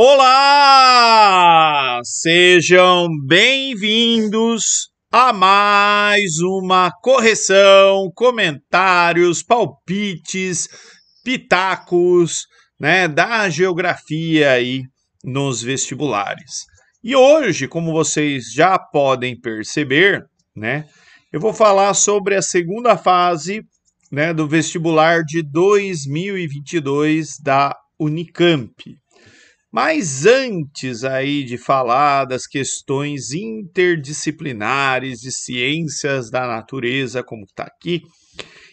Olá! Sejam bem-vindos a mais uma correção, comentários, palpites, pitacos, né, da geografia aí nos vestibulares. E hoje, como vocês já podem perceber, né, eu vou falar sobre a segunda fase, né, do vestibular de 2022 da Unicamp. Mas antes aí de falar das questões interdisciplinares de ciências da natureza, como está aqui,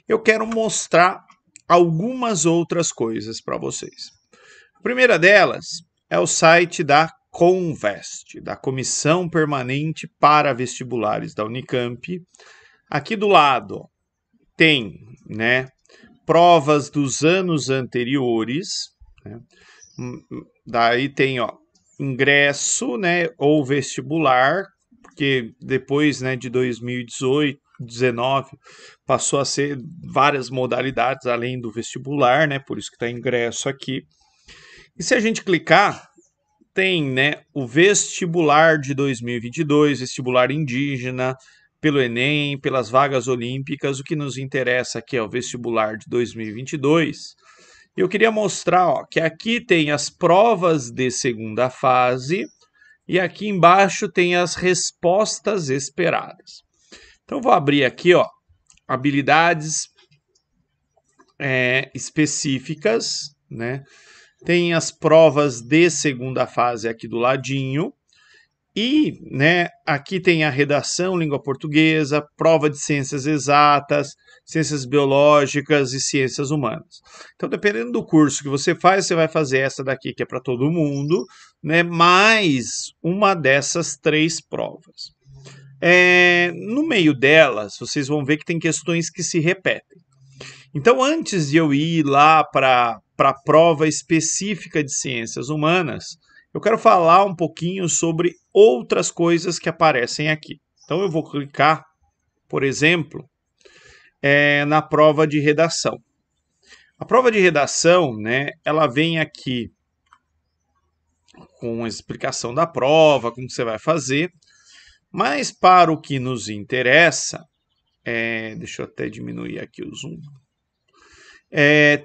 eu quero mostrar algumas outras coisas para vocês. A primeira delas é o site da Convest, da Comissão Permanente para Vestibulares da Unicamp. Aqui do lado tem, né, provas dos anos anteriores, né? Daí tem, ó, ingresso, né, ou vestibular, porque depois, né, de 2018, 19, passou a ser várias modalidades além do vestibular, né, por isso que está ingresso aqui. E se a gente clicar, tem, né, o vestibular de 2022, vestibular indígena, pelo Enem, pelas vagas olímpicas. O que nos interessa aqui é o vestibular de 2022. Eu queria mostrar, ó, que aqui tem as provas de segunda fase e aqui embaixo tem as respostas esperadas. Então, vou abrir aqui, ó, habilidades específicas, né? Tem as provas de segunda fase aqui do ladinho. E, né, aqui tem a redação, língua portuguesa, prova de ciências exatas, ciências biológicas e ciências humanas. Então, dependendo do curso que você faz, você vai fazer essa daqui, que é para todo mundo, né, mais uma dessas três provas. No meio delas, vocês vão ver que tem questões que se repetem. Então, antes de eu ir lá para a prova específica de ciências humanas, eu quero falar um pouquinho sobre outras coisas que aparecem aqui. Então, eu vou clicar, por exemplo, na prova de redação. A prova de redação, né, ela vem aqui com a explicação da prova, como você vai fazer, mas para o que nos interessa, deixa eu até diminuir aqui o zoom,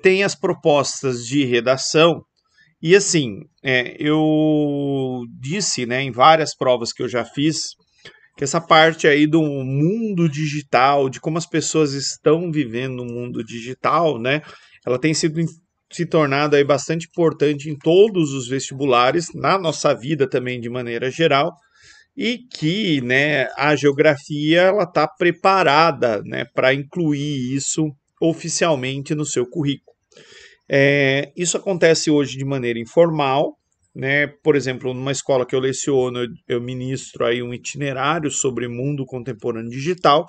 tem as propostas de redação. E assim, eu disse, né, em várias provas que eu já fiz, que essa parte aí do mundo digital, de como as pessoas estão vivendo no mundo digital, né, ela tem se tornado aí bastante importante em todos os vestibulares, na nossa vida também de maneira geral, e que, né, a geografia ela está preparada, né, para incluir isso oficialmente no seu currículo. Isso acontece hoje de maneira informal, né? Por exemplo, numa escola que eu leciono, eu ministro aí um itinerário sobre mundo contemporâneo digital,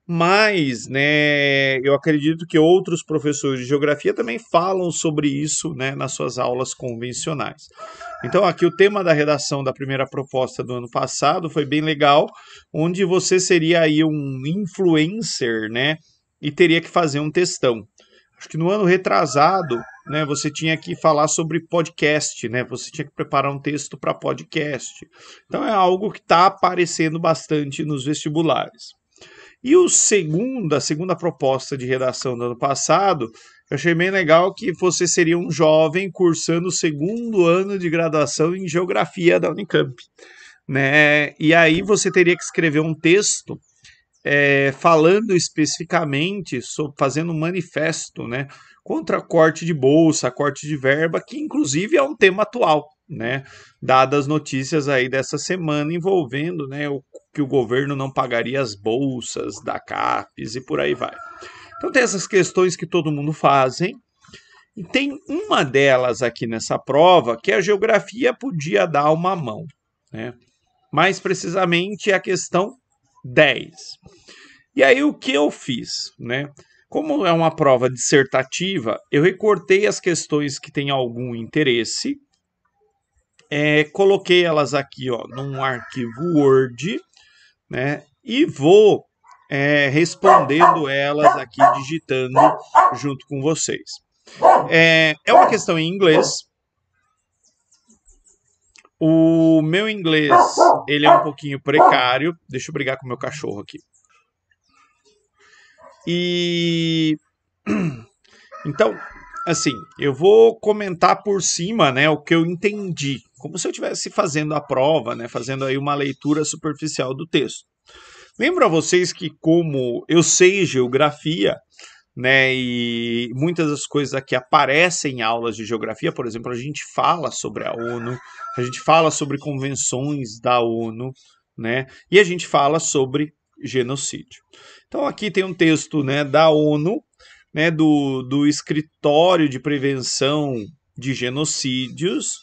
mas, né, eu acredito que outros professores de geografia também falam sobre isso, né, nas suas aulas convencionais. Então, aqui o tema da redação da primeira proposta do ano passado foi bem legal, onde você seria aí um influencer, né, e teria que fazer um textão. Acho que no ano retrasado, né, você tinha que falar sobre podcast, né? Você tinha que preparar um texto para podcast. Então é algo que está aparecendo bastante nos vestibulares. E a segunda proposta de redação do ano passado, eu achei bem legal que você seria um jovem cursando o segundo ano de graduação em Geografia da Unicamp, né? E aí você teria que escrever um texto falando especificamente, fazendo um manifesto, né, contra corte de bolsa, corte de verba, que inclusive é um tema atual, né, dadas as notícias aí dessa semana envolvendo, né, que o governo não pagaria as bolsas da CAPES e por aí vai. Então tem essas questões que todo mundo fazem, e tem uma delas aqui nessa prova que a geografia podia dar uma mão, né? Mais precisamente a questão 10. E aí o que eu fiz, né? Como é uma prova dissertativa, eu recortei as questões que têm algum interesse, coloquei elas aqui, ó, num arquivo Word, né? E vou respondendo elas aqui, digitando junto com vocês. É uma questão em inglês. O meu inglês, ele é um pouquinho precário. Deixa eu brigar com o meu cachorro aqui. E então, assim, eu vou comentar por cima, né, o que eu entendi, como se eu estivesse fazendo a prova, né, fazendo aí uma leitura superficial do texto. Lembro a vocês que como eu sei geografia, né, e muitas das coisas aqui aparecem em aulas de geografia, por exemplo, a gente fala sobre a ONU, a gente fala sobre convenções da ONU, né, e a gente fala sobre genocídio. Então aqui tem um texto, né, da ONU, né, do Escritório de Prevenção de Genocídios,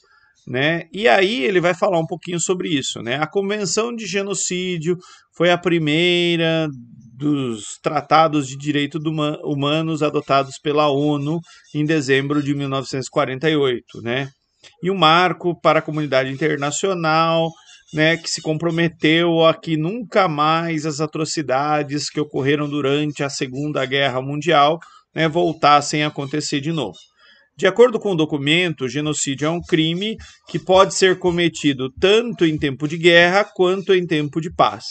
né? E aí ele vai falar um pouquinho sobre isso, né? A Convenção de Genocídio foi a primeira dos tratados de direitos humanos adotados pela ONU em dezembro de 1948, né? E um marco para a comunidade internacional, né, que se comprometeu a que nunca mais as atrocidades que ocorreram durante a Segunda Guerra Mundial, né, voltassem a acontecer de novo. De acordo com o documento, o genocídio é um crime que pode ser cometido tanto em tempo de guerra quanto em tempo de paz.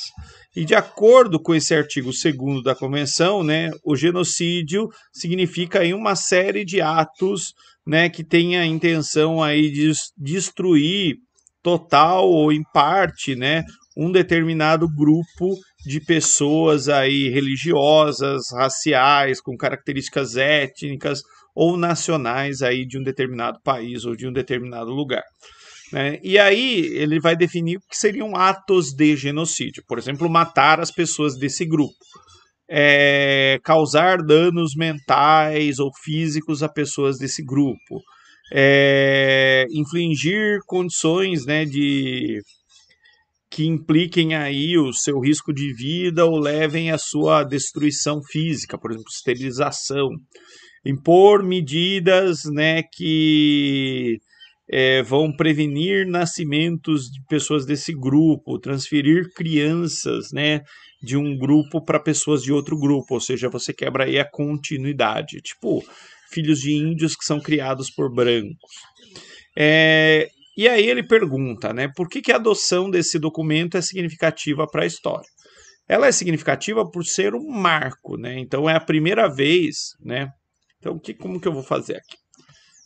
E de acordo com esse artigo 2º da Convenção, né, o genocídio significa aí uma série de atos, né, que tem a intenção aí de destruir total ou em parte, né, um determinado grupo de pessoas aí religiosas, raciais, com características étnicas ou nacionais aí de um determinado país ou de um determinado lugar. Né? E aí ele vai definir o que seriam atos de genocídio. Por exemplo, matar as pessoas desse grupo. Causar danos mentais ou físicos a pessoas desse grupo. Infligir condições, né, que impliquem aí o seu risco de vida ou levem à sua destruição física, por exemplo, esterilização. Impor medidas, né, que vão prevenir nascimentos de pessoas desse grupo, transferir crianças, né, de um grupo para pessoas de outro grupo, ou seja, você quebra aí a continuidade, tipo filhos de índios que são criados por brancos. E aí ele pergunta, né, por que a adoção desse documento é significativa para a história? Ela é significativa por ser um marco, né? Então é a primeira vez, né? Então como que eu vou fazer aqui?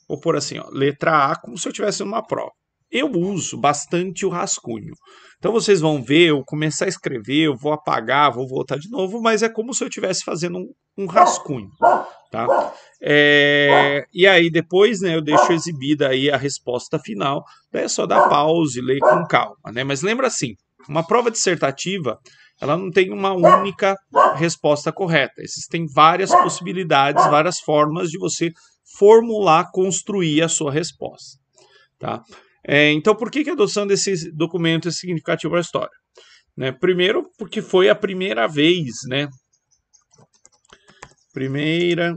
Vou pôr assim, ó, letra A, como se eu estivesse numa prova. Eu uso bastante o rascunho. Então vocês vão ver, eu começar a escrever, eu vou apagar, vou voltar de novo, mas é como se eu estivesse fazendo um rascunho, tá? E aí depois, né, eu deixo exibida aí a resposta final, daí é só dar pause, ler com calma, né? Mas lembra assim, uma prova dissertativa, ela não tem uma única resposta correta. Existem várias possibilidades, várias formas de você formular, construir a sua resposta. Tá? Então, por que a adoção desse documento é significativa para a história? Né? Primeiro, porque foi a primeira vez, né? Primeira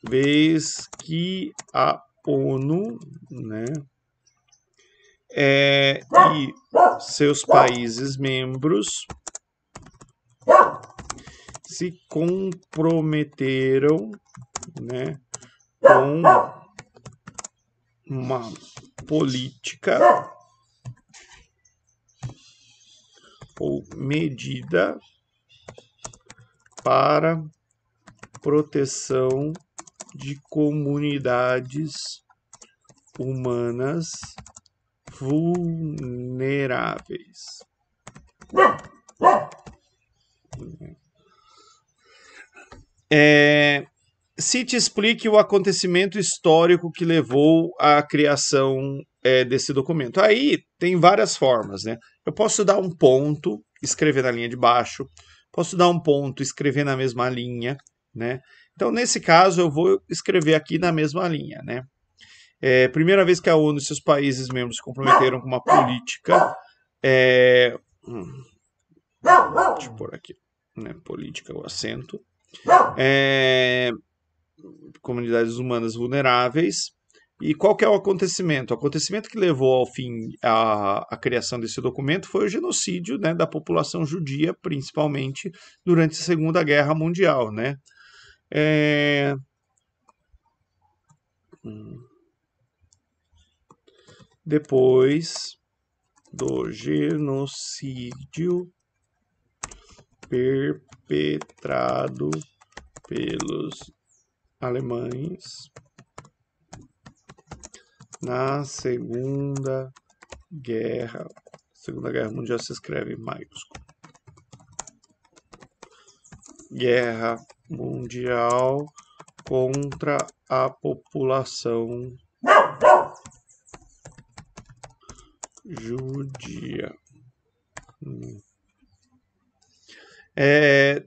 vez que a ONU, né, e seus países membros se comprometeram, né, com uma política ou medida para proteção de comunidades humanas vulneráveis. Se te explique o acontecimento histórico que levou à criação desse documento. Aí tem várias formas, né? Eu posso dar um ponto, escrever na linha de baixo, posso dar um ponto, escrever na mesma linha, né? Então, nesse caso, eu vou escrever aqui na mesma linha, né? Primeira vez que a ONU e seus países membros se comprometeram com uma política. Deixa eu pôr aqui, né? Política, o acento. Comunidades humanas vulneráveis. E qual que é o acontecimento? O acontecimento que levou ao fim a criação desse documento foi o genocídio, né, da população judia, principalmente durante a Segunda Guerra Mundial, né? Depois do genocídio perpetrado pelos alemães na Segunda Guerra Mundial se escreve maiúsculo. Guerra Mundial contra a população judia.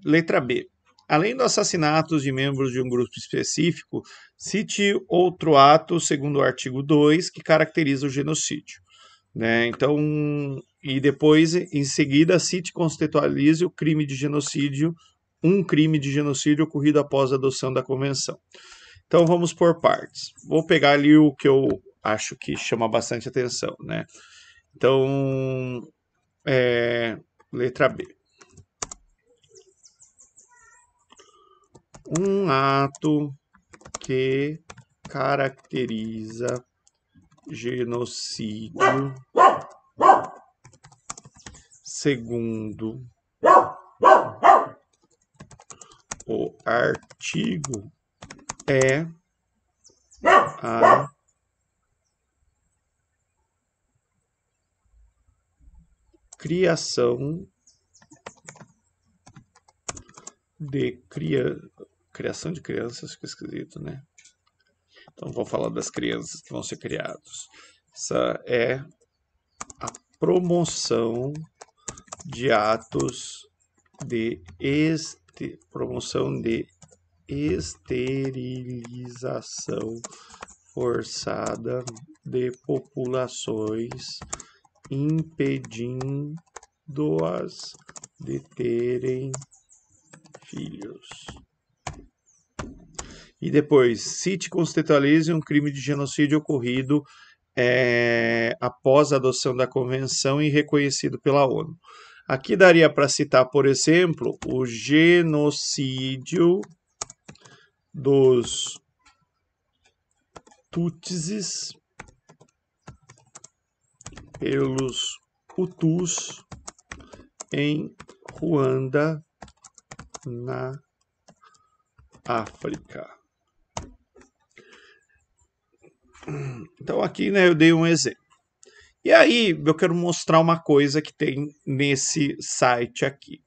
Letra B. Além dos assassinatos de membros de um grupo específico, cite outro ato, segundo o artigo 2, que caracteriza o genocídio. Né? Então, e depois, em seguida, cite e contextualize o crime de genocídio, um crime de genocídio ocorrido após a adoção da convenção. Então, vamos por partes. Vou pegar ali o que eu acho que chama bastante atenção, né? Então, letra B. Um ato que caracteriza genocídio, segundo o artigo, é a criação de criação de crianças, fica esquisito, né? Então, vou falar das crianças que vão ser criados. Essa é a promoção de atos de esterilização forçada de populações, impedindo-as de terem filhos. E depois, cite e contextualize um crime de genocídio ocorrido após a adoção da convenção e reconhecido pela ONU. Aqui daria para citar, por exemplo, o genocídio dos Tutsis pelos Hutus em Ruanda, na África. Então aqui, né, eu dei um exemplo. E aí eu quero mostrar uma coisa que tem nesse site aqui.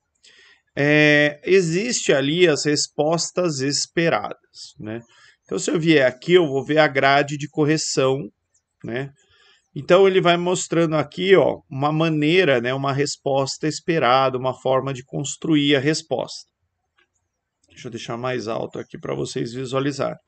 Existe ali as respostas esperadas, né? Então se eu vier aqui, eu vou ver a grade de correção, né? Então ele vai mostrando aqui, ó, uma maneira, né, uma resposta esperada, uma forma de construir a resposta. Deixa eu deixar mais alto aqui para vocês visualizarem.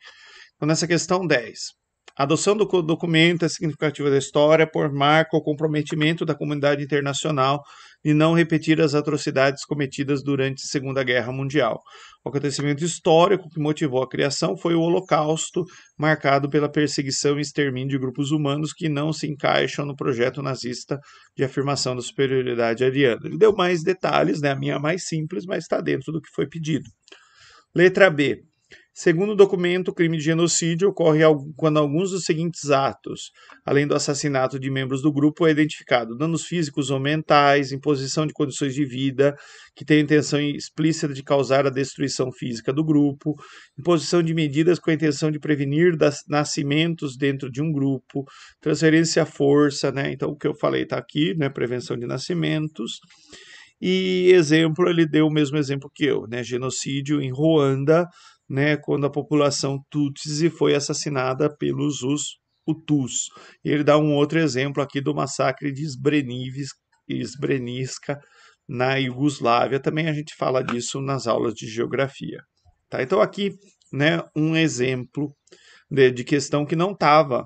Então nessa questão 10. A adoção do documento é significativa da história por marca o comprometimento da comunidade internacional de não repetir as atrocidades cometidas durante a Segunda Guerra Mundial. O acontecimento histórico que motivou a criação foi o Holocausto, marcado pela perseguição e extermínio de grupos humanos que não se encaixam no projeto nazista de afirmação da superioridade ariana. Ele deu mais detalhes, né? A minha é mais simples, mas está dentro do que foi pedido. Letra B. Segundo o documento, o crime de genocídio ocorre quando alguns dos seguintes atos, além do assassinato de membros do grupo, é identificado: danos físicos ou mentais, imposição de condições de vida que tem a intenção explícita de causar a destruição física do grupo, imposição de medidas com a intenção de prevenir nascimentos dentro de um grupo, transferência à força, né? Então o que eu falei está aqui, né? Prevenção de nascimentos. E exemplo, ele deu o mesmo exemplo que eu, né? Genocídio em Ruanda, né, quando a população Tutsi foi assassinada pelos Hutus. E ele dá um outro exemplo aqui do massacre de Srebrenica na Iugoslávia. Também a gente fala disso nas aulas de geografia. Tá? Então aqui, né, um exemplo de questão que não estava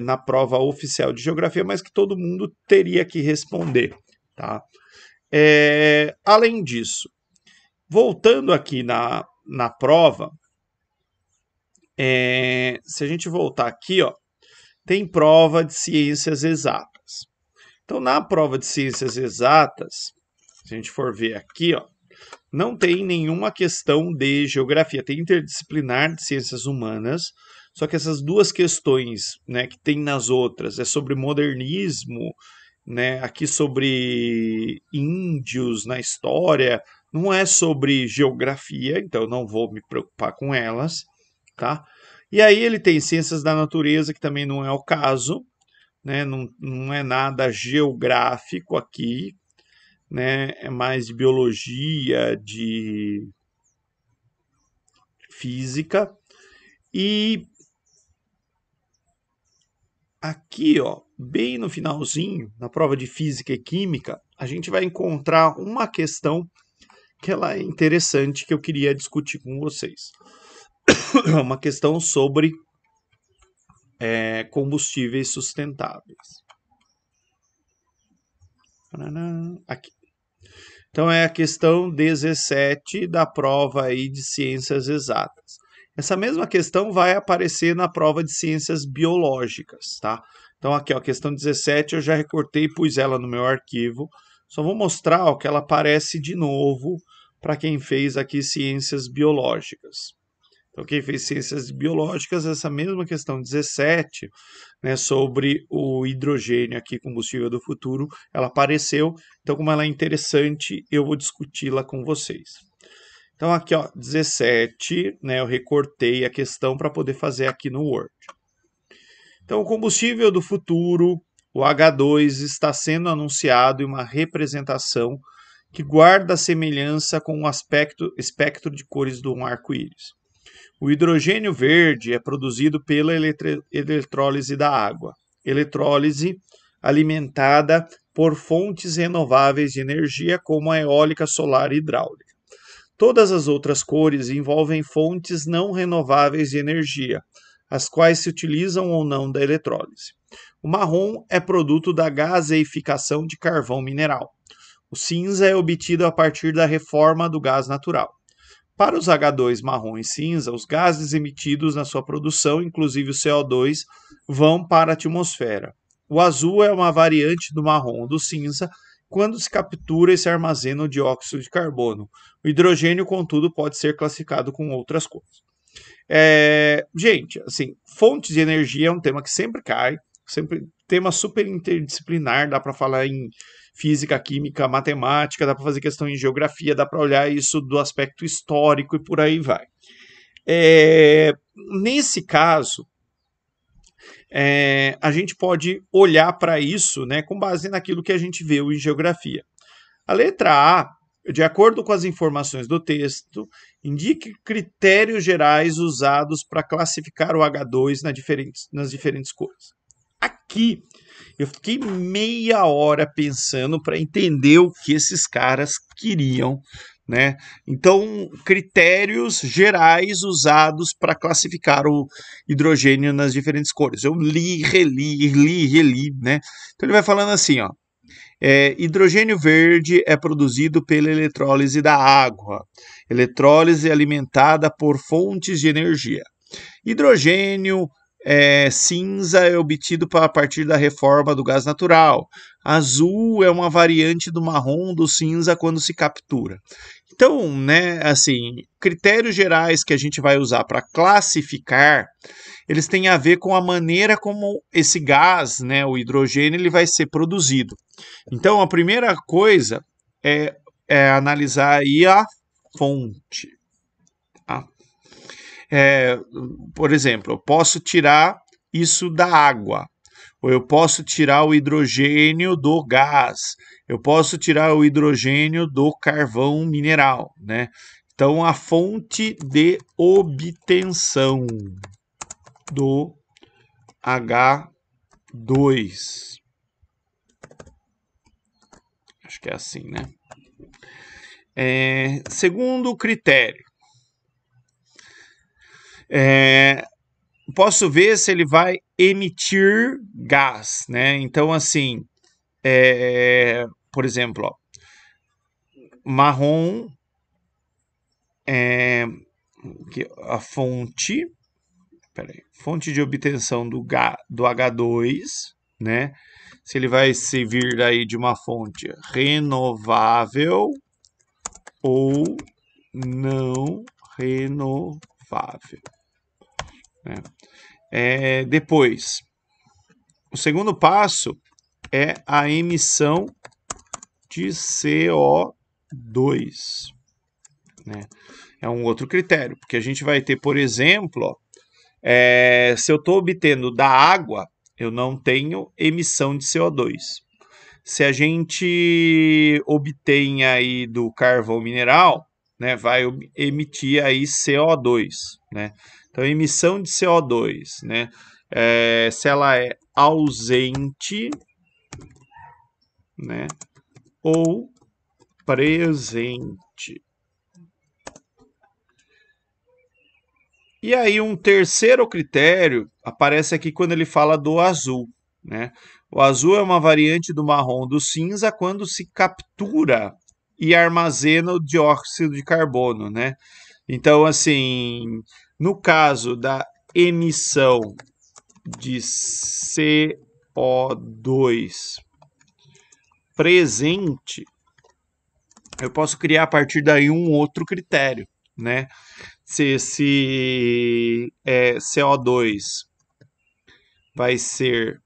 na prova oficial de geografia, mas que todo mundo teria que responder. Tá? Além disso, voltando aqui na prova, se a gente voltar aqui, ó, tem prova de ciências exatas. Então, na prova de ciências exatas, se a gente for ver aqui, ó, não tem nenhuma questão de geografia, tem interdisciplinar de ciências humanas, só que essas duas questões, né, que tem nas outras, é sobre modernismo né, aqui sobre índios na história, não é sobre geografia, então eu não vou me preocupar com elas, tá? E aí ele tem ciências da natureza, que também não é o caso, né? Não é nada geográfico aqui, né? É mais de biologia, de física. E aqui, ó, bem no finalzinho, na prova de física e química, a gente vai encontrar uma questão que ela é interessante que eu queria discutir com vocês. Uma questão sobre combustíveis sustentáveis. Aqui. Então é a questão 17 da prova aí de ciências exatas. Essa mesma questão vai aparecer na prova de ciências biológicas, tá? Então aqui, ó, a questão 17 eu já recortei e pus ela no meu arquivo. Só vou mostrar, ó, que ela aparece de novo para quem fez aqui ciências biológicas. Então, quem fez ciências biológicas, essa mesma questão 17, né, sobre o hidrogênio aqui, combustível do futuro, ela apareceu. Então, como ela é interessante, eu vou discuti-la com vocês. Então, aqui, ó, 17, né, eu recortei a questão para poder fazer aqui no Word. Então, o combustível do futuro, o H2, está sendo anunciado em uma representação que guarda semelhança com o espectro de cores do arco-íris. O hidrogênio verde é produzido pela eletrólise da água, eletrólise alimentada por fontes renováveis de energia como a eólica, solar e hidráulica. Todas as outras cores envolvem fontes não renováveis de energia, as quais se utilizam ou não da eletrólise. O marrom é produto da gaseificação de carvão mineral. O cinza é obtido a partir da reforma do gás natural. Para os H2 marrom e cinza, os gases emitidos na sua produção, inclusive o CO2, vão para a atmosfera. O azul é uma variante do marrom ou do cinza quando se captura e se armazena o dióxido de carbono. O hidrogênio, contudo, pode ser classificado com outras cores. Gente, assim, fontes de energia é um tema que sempre cai, sempre tema super interdisciplinar, dá para falar em física, química, matemática, dá para fazer questão em geografia, dá para olhar isso do aspecto histórico e por aí vai. Nesse caso, a gente pode olhar para isso, né, com base naquilo que a gente viu em geografia. A letra A, de acordo com as informações do texto, indique critérios gerais usados para classificar o H2 nas diferentes cores. Aqui, eu fiquei meia hora pensando para entender o que esses caras queriam, né? Então, critérios gerais usados para classificar o hidrogênio nas diferentes cores. Eu li, reli, né? Então ele vai falando assim, ó. Hidrogênio verde é produzido pela eletrólise da água, eletrólise alimentada por fontes de energia. Hidrogênio cinza é obtido a partir da reforma do gás natural. Azul é uma variante do marrom do cinza quando se captura. Então, né, assim, critérios gerais que a gente vai usar para classificar, eles têm a ver com a maneira como esse gás, né, o hidrogênio, ele vai ser produzido. Então, a primeira coisa é analisar aí a fonte. Tá? Por exemplo, eu posso tirar isso da água, ou eu posso tirar o hidrogênio do gás, eu posso tirar o hidrogênio do carvão mineral, né? Então, a fonte de obtenção do H2. Acho que é assim, né? Segundo critério, posso ver se ele vai emitir gás, né? Então, assim, por exemplo, ó, marrom, a fonte, fonte de obtenção do H2, né? Se ele vai se vir aí de uma fonte renovável ou não renovável. Né? Depois, o segundo passo é a emissão de CO2, né? É um outro critério, porque a gente vai ter, por exemplo, ó, se eu estou obtendo da água, eu não tenho emissão de CO2. Se a gente obtém aí do carvão mineral, né, vai emitir aí CO2, né? Então, emissão de CO2, né, se ela é ausente, né, ou presente. E aí um terceiro critério aparece aqui quando ele fala do azul, né? O azul é uma variante do marrom do cinza quando se captura e armazena o dióxido de carbono, né? Então, assim, no caso da emissão de CO2 presente, eu posso criar a partir daí um outro critério, né? Se esse CO2 vai ser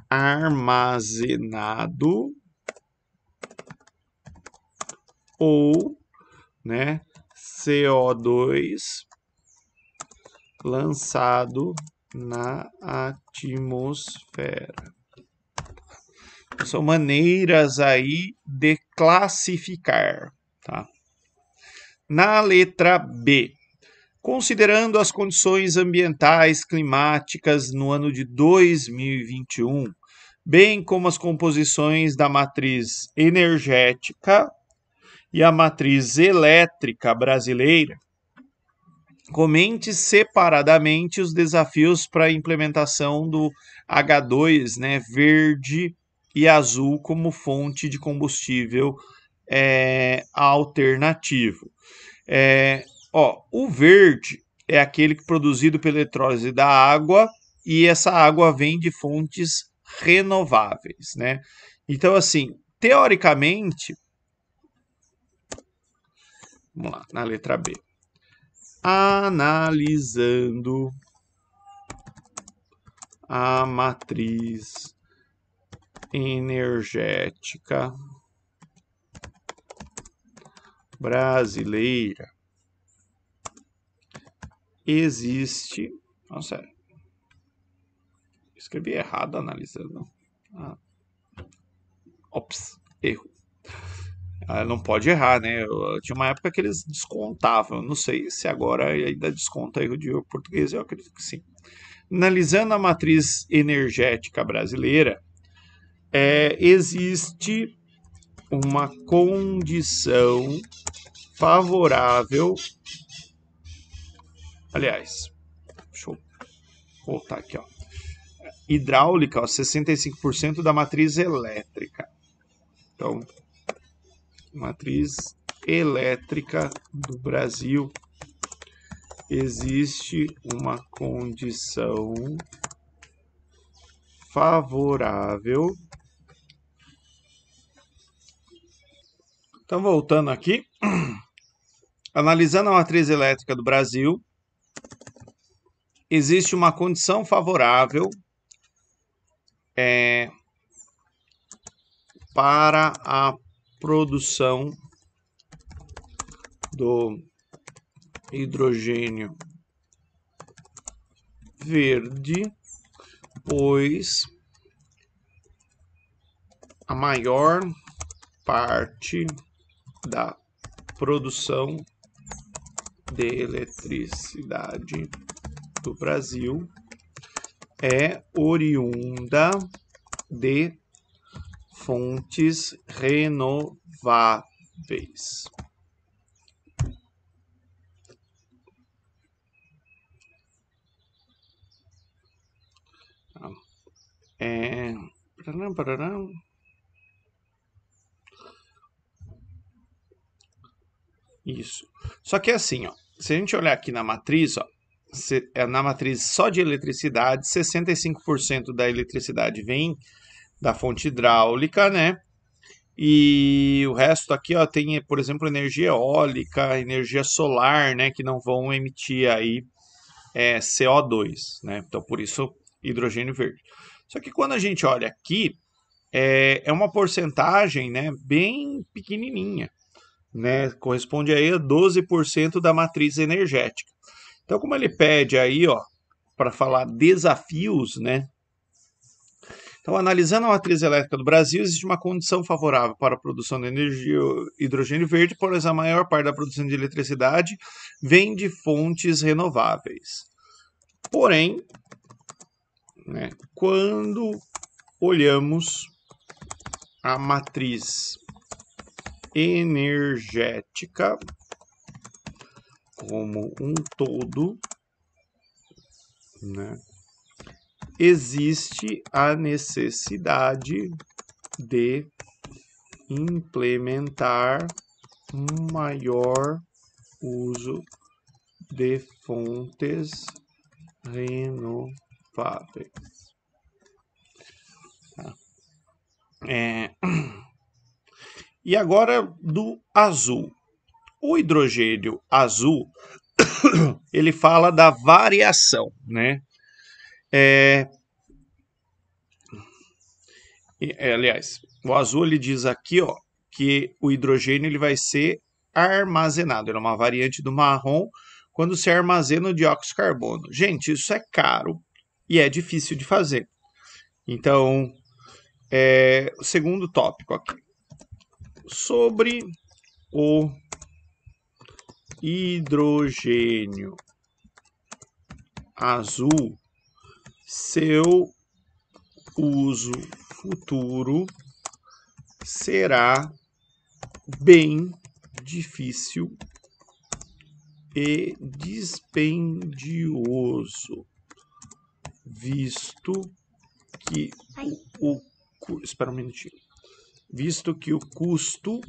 armazenado ou, né, CO2 lançado na atmosfera. São maneiras aí de classificar, tá? Na letra B, considerando as condições ambientais climáticas no ano de 2021, bem como as composições da matriz energética e a matriz elétrica brasileira, comente separadamente os desafios para a implementação do H2, né, verde e azul como fonte de combustível alternativo. O verde é aquele produzido pela eletrólise da água e essa água vem de fontes renováveis, né? Então, assim, teoricamente, vamos lá, na letra B. Analisando a matriz energética brasileira, existe... Nossa, escrevi errado analisando. Ops, erro. Não pode errar, né? Tinha uma época que eles descontavam. Eu não sei se agora ainda desconta erro de português, eu acredito que sim. Analisando a matriz energética brasileira, existe uma condição favorável. Aliás, deixa eu voltar aqui, ó. Hidráulica, ó, 65% da matriz elétrica. Então, matriz elétrica do Brasil, existe uma condição favorável. Então, voltando aqui, analisando a matriz elétrica do Brasil, existe uma condição favorável para a produção do hidrogênio verde, pois a maior parte da produção de eletricidade do Brasil é oriunda de fontes renováveis. Isso. Só que assim, ó, se a gente olhar aqui na matriz, ó, na matriz só de eletricidade, 65% da eletricidade vem da fonte hidráulica, né? E o resto aqui, ó, tem, por exemplo, energia eólica, energia solar, né, que não vão emitir aí CO2, né? Então, por isso hidrogênio verde. Só que quando a gente olha aqui, é uma porcentagem, né, bem pequenininha, né, corresponde aí a 12% da matriz energética. Então, como ele pede aí, ó, para falar desafios, né? Então, analisando a matriz elétrica do Brasil, existe uma condição favorável para a produção de energia hidrogênio verde, pois a maior parte da produção de eletricidade vem de fontes renováveis. Porém, né, quando olhamos a matriz energética como um todo, né, existe a necessidade de implementar um maior uso de fontes renováveis. E agora do azul. O hidrogênio azul, ele fala da variação, né? Aliás, o azul ele diz aqui, ó, que o hidrogênio ele vai ser armazenado. Ele é uma variante do marrom quando se armazena o dióxido de carbono. Gente, isso é caro e é difícil de fazer. Então, o segundo tópico aqui. Sobre o hidrogênio azul, seu uso futuro será bem difícil e dispendioso, visto que espera um minutinho. Visto que o custo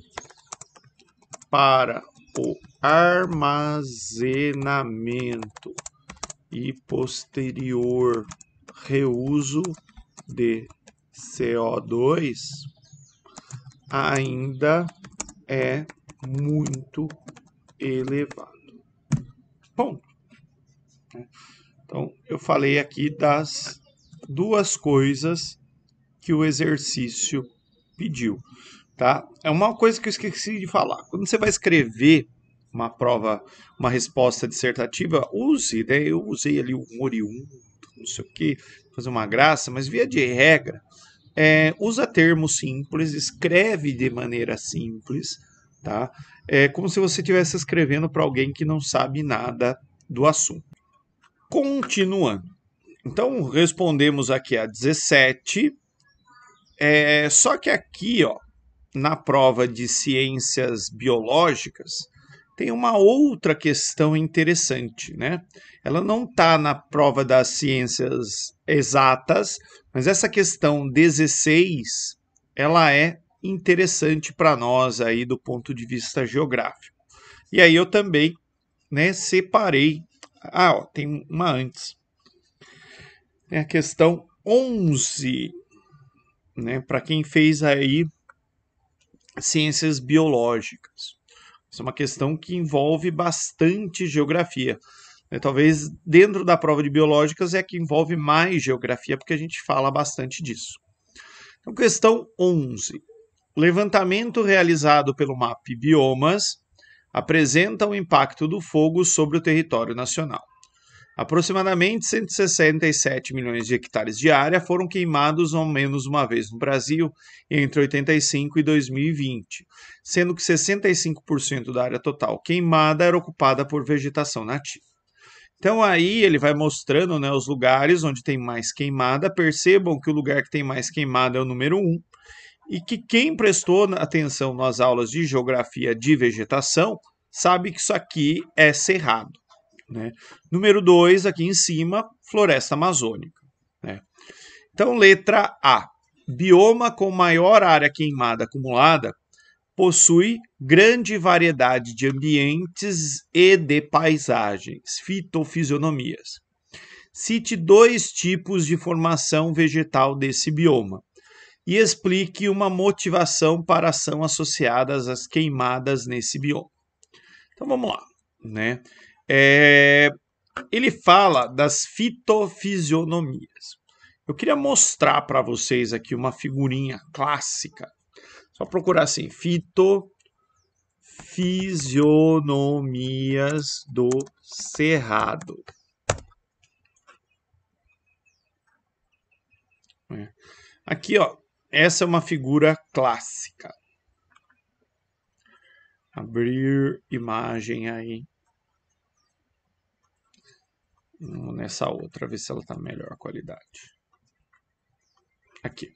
para o armazenamento e posterior reuso de CO2 ainda é muito elevado. Ponto. Então, eu falei aqui das duas coisas que o exercício pediu, tá? É uma coisa que eu esqueci de falar. Quando você vai escrever uma prova, uma resposta dissertativa, use, né? Eu usei ali um oriundo, não sei o que, fazer uma graça, mas via de regra, usa termos simples, escreve de maneira simples, tá? É como se você estivesse escrevendo para alguém que não sabe nada do assunto. Continuando. Então, respondemos aqui a 17. Só que aqui, ó, na prova de ciências biológicas, tem uma outra questão interessante, né? Ela não está na prova das ciências exatas, mas essa questão 16, ela é interessante para nós aí do ponto de vista geográfico. E aí eu também, né, separei. Ó, tem uma antes. É a questão 11, né, para quem fez aí ciências biológicas. Isso é uma questão que envolve bastante geografia. Talvez dentro da prova de biológicas é que envolve mais geografia, porque a gente fala bastante disso. Então, questão 11. O levantamento realizado pelo MAP Biomas apresenta o impacto do fogo sobre o território nacional. Aproximadamente 167 milhões de hectares de área foram queimados ao menos uma vez no Brasil entre 85 e 2020, sendo que 65% da área total queimada era ocupada por vegetação nativa. Então aí ele vai mostrando, né, os lugares onde tem mais queimada. Percebam que o lugar que tem mais queimada é o número 1 e que quem prestou atenção nas aulas de geografia de vegetação sabe que isso aqui é cerrado. Né? Número 2, aqui em cima, floresta amazônica. Né? Então, letra A. Bioma com maior área queimada acumulada possui grande variedade de ambientes e de paisagens, fitofisionomias. Cite 2 tipos de formação vegetal desse bioma e explique uma motivação para ação associadas às queimadas nesse bioma. Então, vamos lá. Né? Ele fala das fitofisionomias. Eu queria mostrar para vocês aqui uma figurinha clássica. Só procurar assim, fitofisionomias do Cerrado. Aqui, ó, essa é uma figura clássica. Abrir imagem aí. Nessa outra, ver se ela está melhor qualidade. Aqui.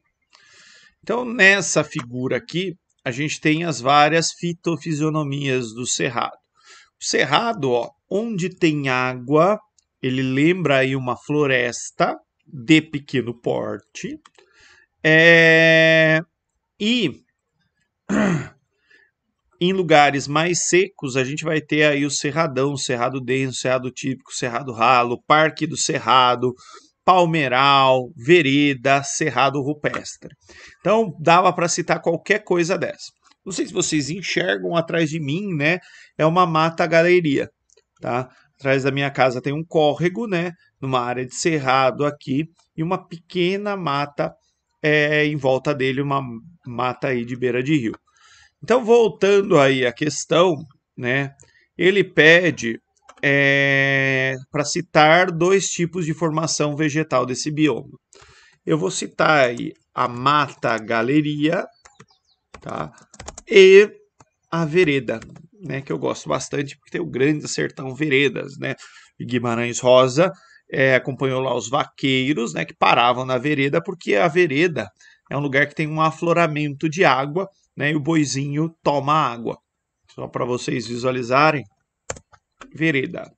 Então, nessa figura aqui, a gente tem as várias fitofisionomias do cerrado. O cerrado, ó, onde tem água, ele lembra aí uma floresta de pequeno porte. E em lugares mais secos, a gente vai ter aí o cerradão, cerrado denso, cerrado típico, cerrado ralo, parque do cerrado, palmeiral, vereda, cerrado rupestre. Então, dava para citar qualquer coisa dessa. Não sei se vocês enxergam atrás de mim, né? É uma mata galeria, tá? Atrás da minha casa tem um córrego, né? Numa área de cerrado aqui, e uma pequena mata em volta dele, uma mata aí de beira de rio. Então, voltando aí à questão, né? Ele pede para citar dois tipos de formação vegetal desse bioma. Eu vou citar aí a mata galeria, tá? E a vereda, né? Que eu gosto bastante porque tem o Grande Sertão Veredas, né? Guimarães Rosa acompanhou lá os vaqueiros, né? Que paravam na vereda porque a vereda é um lugar que tem um afloramento de água, né? E o boizinho toma água. Só para vocês visualizarem, vereda.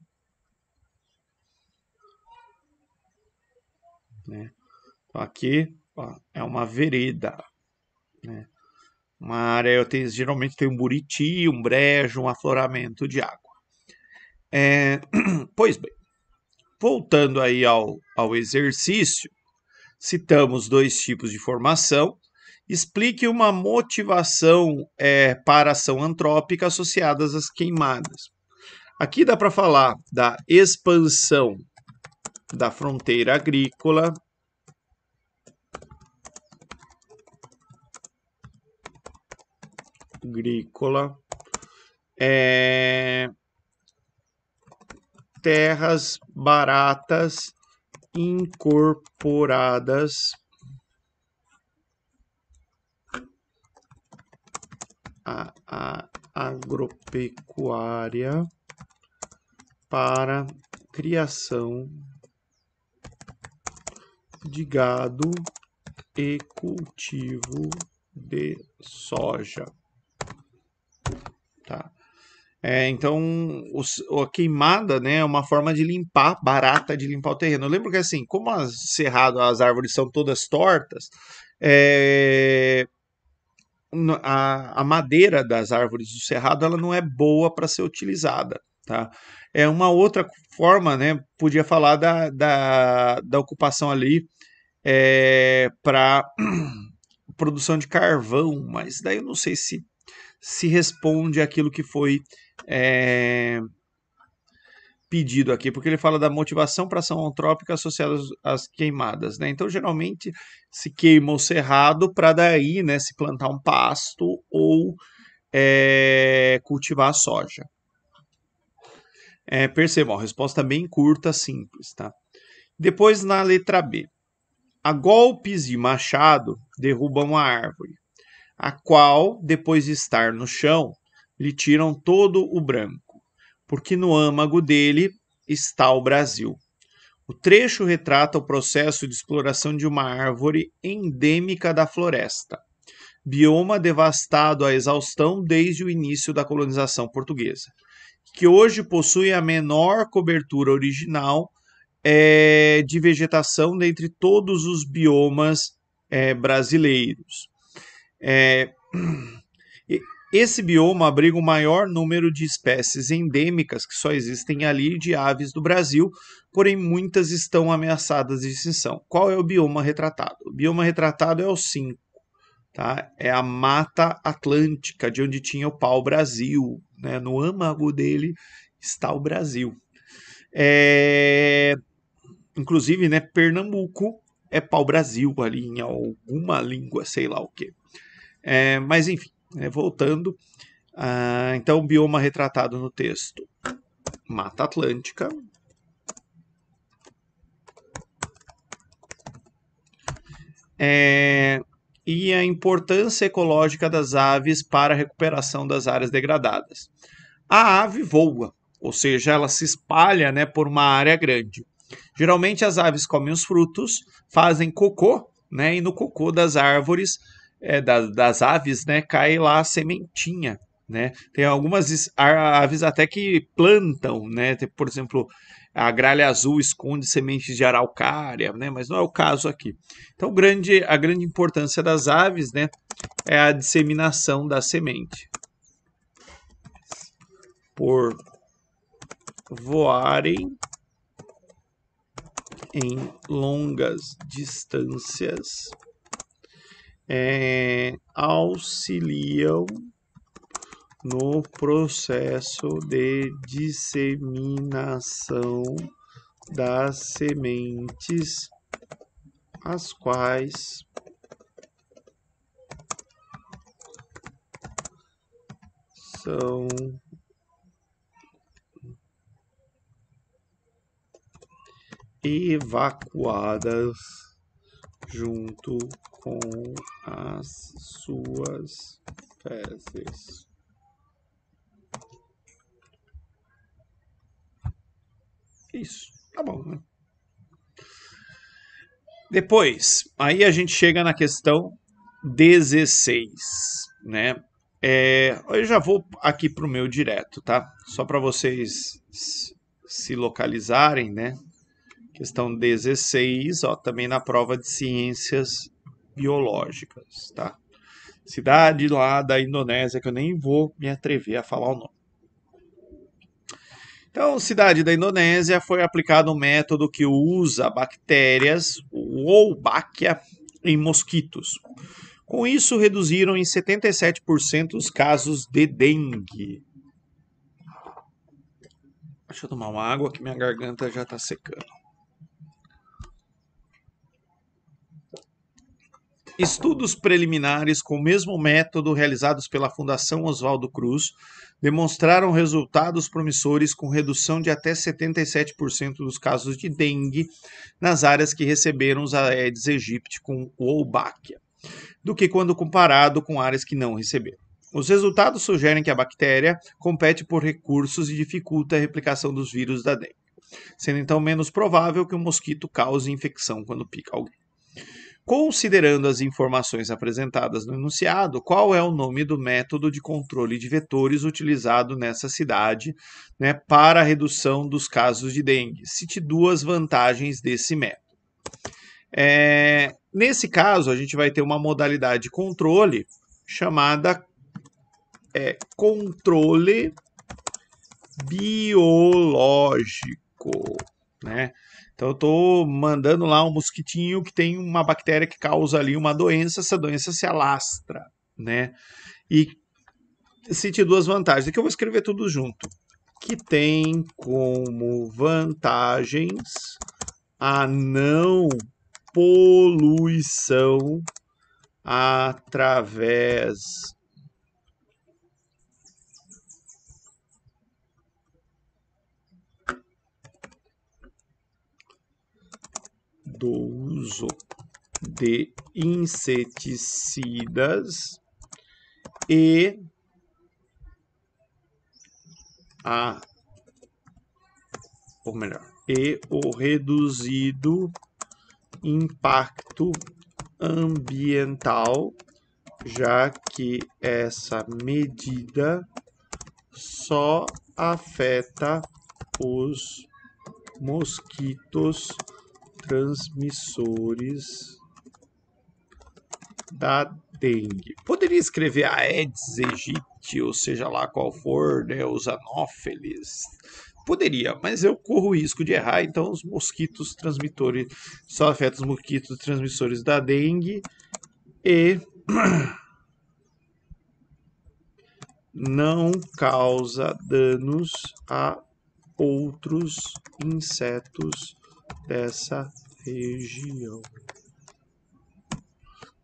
Né? Então aqui ó, é uma vereda. Né? Uma área, geralmente tem um buriti, um brejo, um afloramento de água. Pois bem, voltando aí ao exercício, citamos dois tipos de formação. Explique uma motivação para ação antrópica associadas às queimadas. Aqui dá para falar da expansão da fronteira agrícola, terras baratas incorporadas à agropecuária para criação de gado e cultivo de soja. Tá? Então, a queimada, né, é uma forma de limpar, barata de limpar o terreno. Eu lembro que assim, como cerrado, as árvores são todas tortas, a madeira das árvores do cerrado ela não é boa para ser utilizada. Tá? É uma outra forma, né, podia falar da ocupação ali para produção de carvão, mas daí eu não sei se responde aquilo que foi pedido aqui, porque ele fala da motivação para ação antrópica associada às queimadas, né? Então, geralmente, se queima o cerrado para daí, né, se plantar um pasto ou cultivar a soja. Percebam, a resposta bem curta, simples, tá? Depois, na letra B. A golpes de machado derrubam a árvore, a qual, depois de estar no chão, lhe tiram todo o branco, porque no âmago dele está o Brasil. O trecho retrata o processo de exploração de uma árvore endêmica da floresta, bioma devastado à exaustão desde o início da colonização portuguesa, que hoje possui a menor cobertura original de vegetação dentre todos os biomas brasileiros. Esse bioma abriga o maior número de espécies endêmicas que só existem ali de aves do Brasil, porém muitas estão ameaçadas de extinção. Qual é o bioma retratado? O bioma retratado é o 5, tá? É a Mata Atlântica, de onde tinha o pau-brasil, né? No âmago dele está o Brasil. Inclusive, né, Pernambuco é pau-brasil ali em alguma língua, sei lá o quê. Mas enfim, voltando. Então, bioma retratado no texto: Mata Atlântica. E a importância ecológica das aves para a recuperação das áreas degradadas. A ave voa, ou seja, ela se espalha, né, por uma área grande. Geralmente as aves comem os frutos, fazem cocô, né, e no cocô das árvores, das aves, né, cai lá a sementinha. Né? Tem algumas aves até que plantam, né? Tem, por exemplo, a gralha azul esconde sementes de araucária, né? Mas não é o caso aqui. Então, a grande importância das aves, né, é a disseminação da semente. Por voarem em longas distâncias, auxiliam no processo de disseminação das sementes, as quais são evacuadas junto com as suas fezes. Isso, tá bom, né? Depois, aí a gente chega na questão 16, né? Eu já vou aqui para o meu direto, tá? Só para vocês se localizarem, né? Questão 16, ó, também na prova de ciências biológicas, tá? Cidade lá da Indonésia, que eu nem vou me atrever a falar o nome. Então, cidade da Indonésia, foi aplicado um método que usa bactérias, o Wolbachia, em mosquitos. Com isso, reduziram em 77% os casos de dengue. Deixa eu tomar uma água que minha garganta já está secando. Estudos preliminares com o mesmo método realizados pela Fundação Oswaldo Cruz demonstraram resultados promissores com redução de até 77% dos casos de dengue nas áreas que receberam os Aedes aegypti com Wolbachia, do que quando comparado com áreas que não receberam. Os resultados sugerem que a bactéria compete por recursos e dificulta a replicação dos vírus da dengue, sendo então menos provável que o mosquito cause infecção quando pica alguém. Considerando as informações apresentadas no enunciado, qual é o nome do método de controle de vetores utilizado nessa cidade, né, para a redução dos casos de dengue? Cite duas vantagens desse método. Nesse caso, a gente vai ter uma modalidade de controle chamada controle biológico, né? Então eu estou mandando lá um mosquitinho que tem uma bactéria que causa ali uma doença, essa doença se alastra, né? E cite duas vantagens. Aqui eu vou escrever tudo junto. Que tem como vantagens a não poluição através do uso de inseticidas e o reduzido impacto ambiental, já que essa medida só afeta os mosquitos transmissores da dengue. Poderia escrever Aedes aegypti, ou seja lá qual for, né, os anófeles. Poderia, mas eu corro o risco de errar, então os mosquitos transmissores só afetam os mosquitos transmissores da dengue e não causa danos a outros insetos dessa região.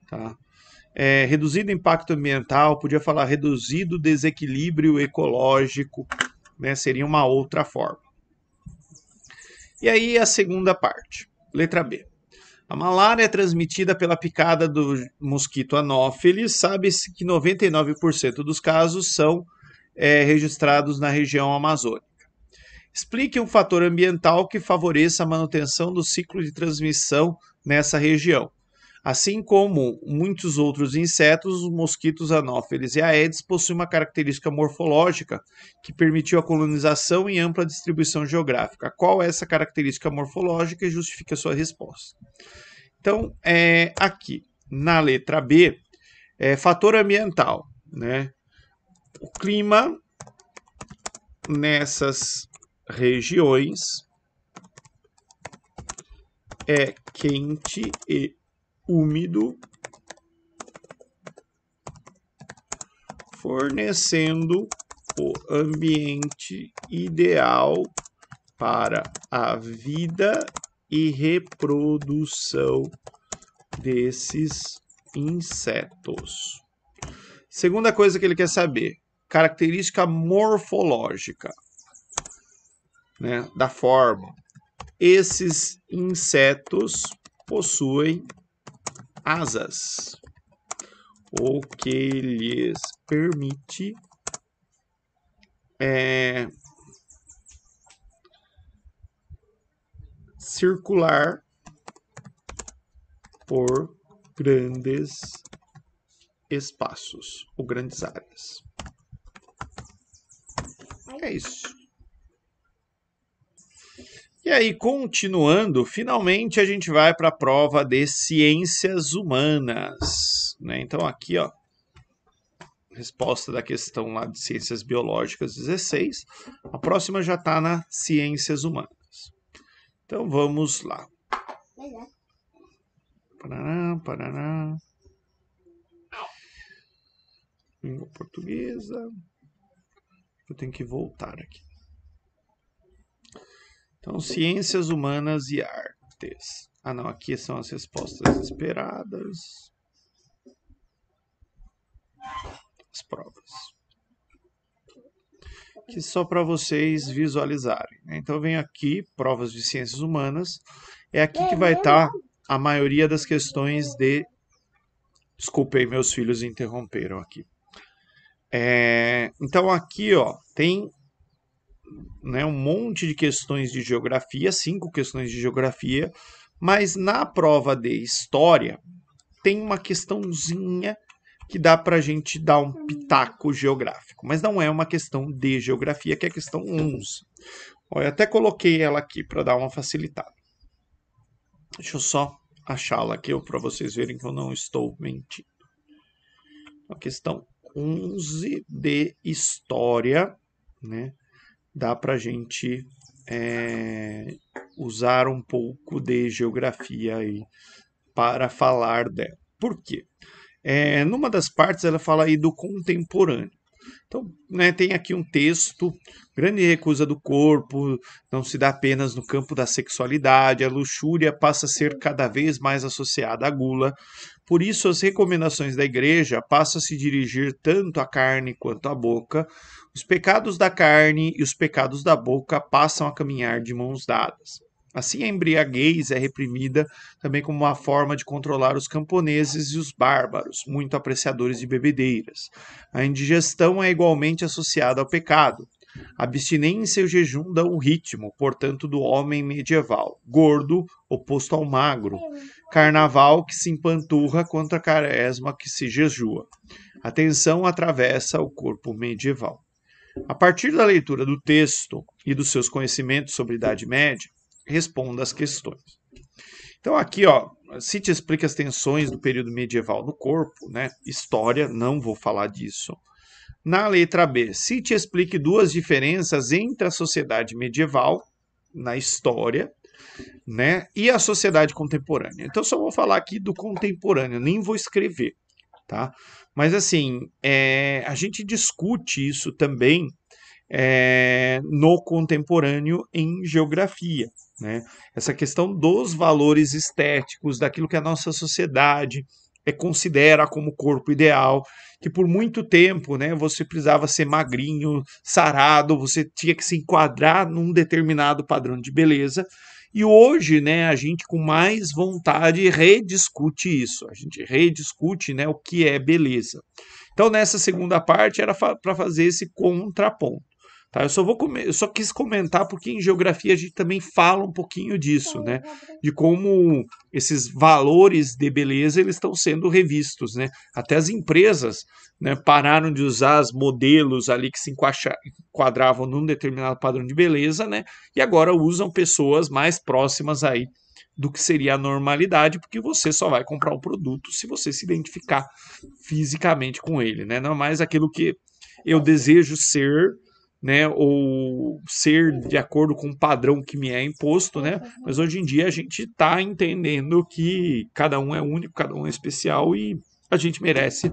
tá? Reduzido impacto ambiental, podia falar reduzido desequilíbrio ecológico, né? Seria uma outra forma. E aí a segunda parte, letra B. A malária é transmitida pela picada do mosquito Anopheles. Sabe-se que 99% dos casos são registrados na região amazônica. Explique um fator ambiental que favoreça a manutenção do ciclo de transmissão nessa região. Assim como muitos outros insetos, os mosquitos Anopheles e Aedes possuem uma característica morfológica que permitiu a colonização e ampla distribuição geográfica. Qual é essa característica morfológica e justifica a sua resposta? Então, aqui na letra B, fator ambiental, né? O clima nessas regiões é quente e úmido, fornecendo o ambiente ideal para a vida e reprodução desses insetos. Segunda coisa que ele quer saber, característica morfológica, né, da forma. Esses insetos possuem asas, o que lhes permite circular por grandes espaços ou grandes áreas. É isso. E aí, continuando, finalmente a gente vai para a prova de ciências humanas, né? Então aqui, ó, resposta da questão lá de ciências biológicas 16. A próxima já está na ciências humanas. Então vamos lá. Paraná, paraná. Língua portuguesa. Eu tenho que voltar aqui. Então, ciências humanas e artes. Ah, não, aqui são as respostas esperadas. As provas. Aqui só para vocês visualizarem. Então, eu venho aqui, provas de ciências humanas. É aqui que vai estar a maioria das questões de... Desculpem, meus filhos interromperam aqui. Então, aqui, ó, tem... né, um monte de questões de geografia, 5 questões de geografia, mas na prova de história tem uma questãozinha que dá para a gente dar um pitaco geográfico, mas não é uma questão de geografia, que é a questão 11. Ó, eu até coloquei ela aqui para dar uma facilitada. Deixa eu só achá-la aqui para vocês verem que eu não estou mentindo. A questão 11 de história, né? Dá para a gente usar um pouco de geografia aí para falar dela. Por quê? Numa das partes ela fala aí do contemporâneo. Então, né, tem aqui um texto, grande recusa do corpo, não se dá apenas no campo da sexualidade, a luxúria passa a ser cada vez mais associada à gula. Por isso, as recomendações da igreja passam a se dirigir tanto à carne quanto à boca. Os pecados da carne e os pecados da boca passam a caminhar de mãos dadas. Assim, a embriaguez é reprimida também como uma forma de controlar os camponeses e os bárbaros, muito apreciadores de bebedeiras. A indigestão é igualmente associada ao pecado. A abstinência e o jejum dão o ritmo, portanto, do homem medieval. Gordo, oposto ao magro. Carnaval que se empanturra contra a quaresma que se jejua. A tensão atravessa o corpo medieval. A partir da leitura do texto e dos seus conhecimentos sobre a Idade Média, responda às questões. Então aqui, ó, se te explica as tensões do período medieval no corpo, né? História, não vou falar disso. Na letra B, se te explique 2 diferenças entre a sociedade medieval, na história, né? E a sociedade contemporânea. Então só vou falar aqui do contemporâneo, nem vou escrever, tá? Mas assim, a gente discute isso também no contemporâneo em geografia, né? Essa questão dos valores estéticos, daquilo que a nossa sociedade considera como corpo ideal, que por muito tempo, né, você precisava ser magrinho, sarado, você tinha que se enquadrar num determinado padrão de beleza. E hoje, né, a gente com mais vontade rediscute isso. A gente rediscute, né, o que é beleza. Então, nessa segunda parte era para fazer esse contraponto. Tá? Eu só quis comentar porque em geografia a gente também fala um pouquinho disso, né? De como esses valores de beleza eles estão sendo revistos, né? Até as empresas, né, pararam de usar os modelos ali que se enquadravam num determinado padrão de beleza, né? E agora usam pessoas mais próximas aí do que seria a normalidade, porque você só vai comprar um produto se você se identificar fisicamente com ele, né? Não é mais aquilo que eu desejo ser, né? Ou ser de acordo com o padrão que me é imposto, né? Mas hoje em dia a gente está entendendo que cada um é único, cada um é especial e a gente merece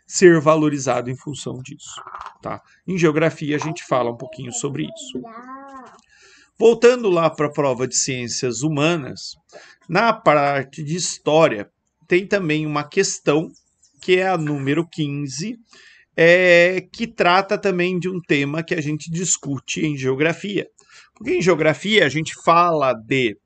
ser valorizado em função disso, tá? Em geografia a gente fala um pouquinho sobre isso. Voltando lá para a prova de ciências humanas, na parte de história tem também uma questão que é a número 15, que trata também de um tema que a gente discute em geografia. Porque em geografia a gente fala de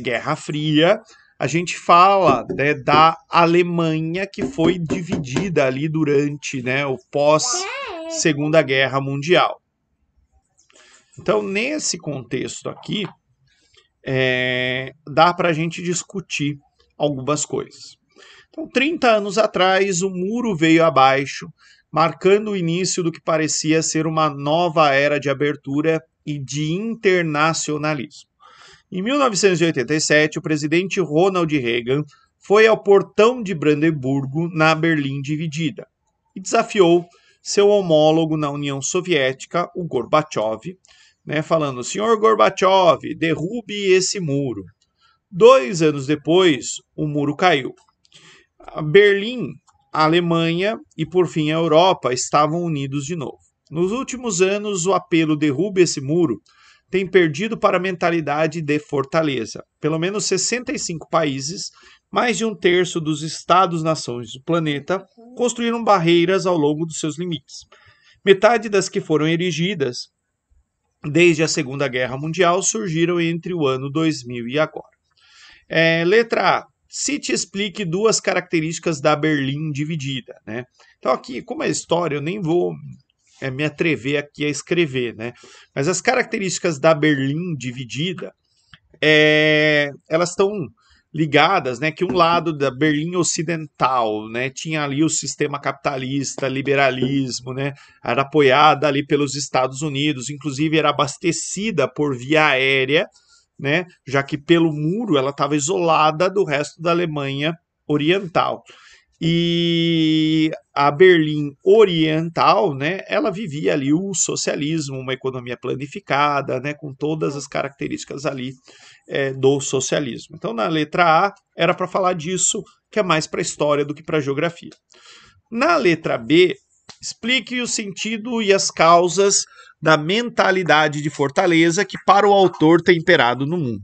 Guerra Fria, a gente fala, né, da Alemanha que foi dividida ali durante, né, o pós-Segunda Guerra Mundial. Então, nesse contexto aqui, dá para a gente discutir algumas coisas. Então, 30 anos atrás, o muro veio abaixo, marcando o início do que parecia ser uma nova era de abertura e de internacionalismo. Em 1987, o presidente Ronald Reagan foi ao portão de Brandemburgo, na Berlim dividida, e desafiou seu homólogo na União Soviética, o Gorbachev, né, falando: senhor Gorbachev, derrube esse muro. 2 anos depois, o muro caiu. Berlim, a Alemanha e, por fim, a Europa estavam unidos de novo. Nos últimos anos, o apelo derrube esse muro tem perdido para a mentalidade de fortaleza. Pelo menos 65 países, mais de um terço dos estados-nações do planeta, construíram barreiras ao longo dos seus limites. Metade das que foram erigidas desde a Segunda Guerra Mundial surgiram entre o ano 2000 e agora. Letra A. Cite e explique 2 características da Berlim dividida, né? Então aqui, como é história, eu nem vou me atrever aqui a escrever, né? Mas as características da Berlim dividida, elas estão ligadas, né? Que um lado da Berlim Ocidental, né, tinha ali o sistema capitalista, liberalismo, né? Era apoiada ali pelos Estados Unidos, inclusive era abastecida por via aérea, né, já que pelo muro ela estava isolada do resto da Alemanha Oriental. E a Berlim Oriental, né, ela vivia ali o socialismo, uma economia planificada, né, com todas as características ali do socialismo. Então, na letra A, era para falar disso, que é mais para a história do que para a geografia. Na letra B, explique o sentido e as causas da mentalidade de fortaleza que para o autor tem imperado no mundo.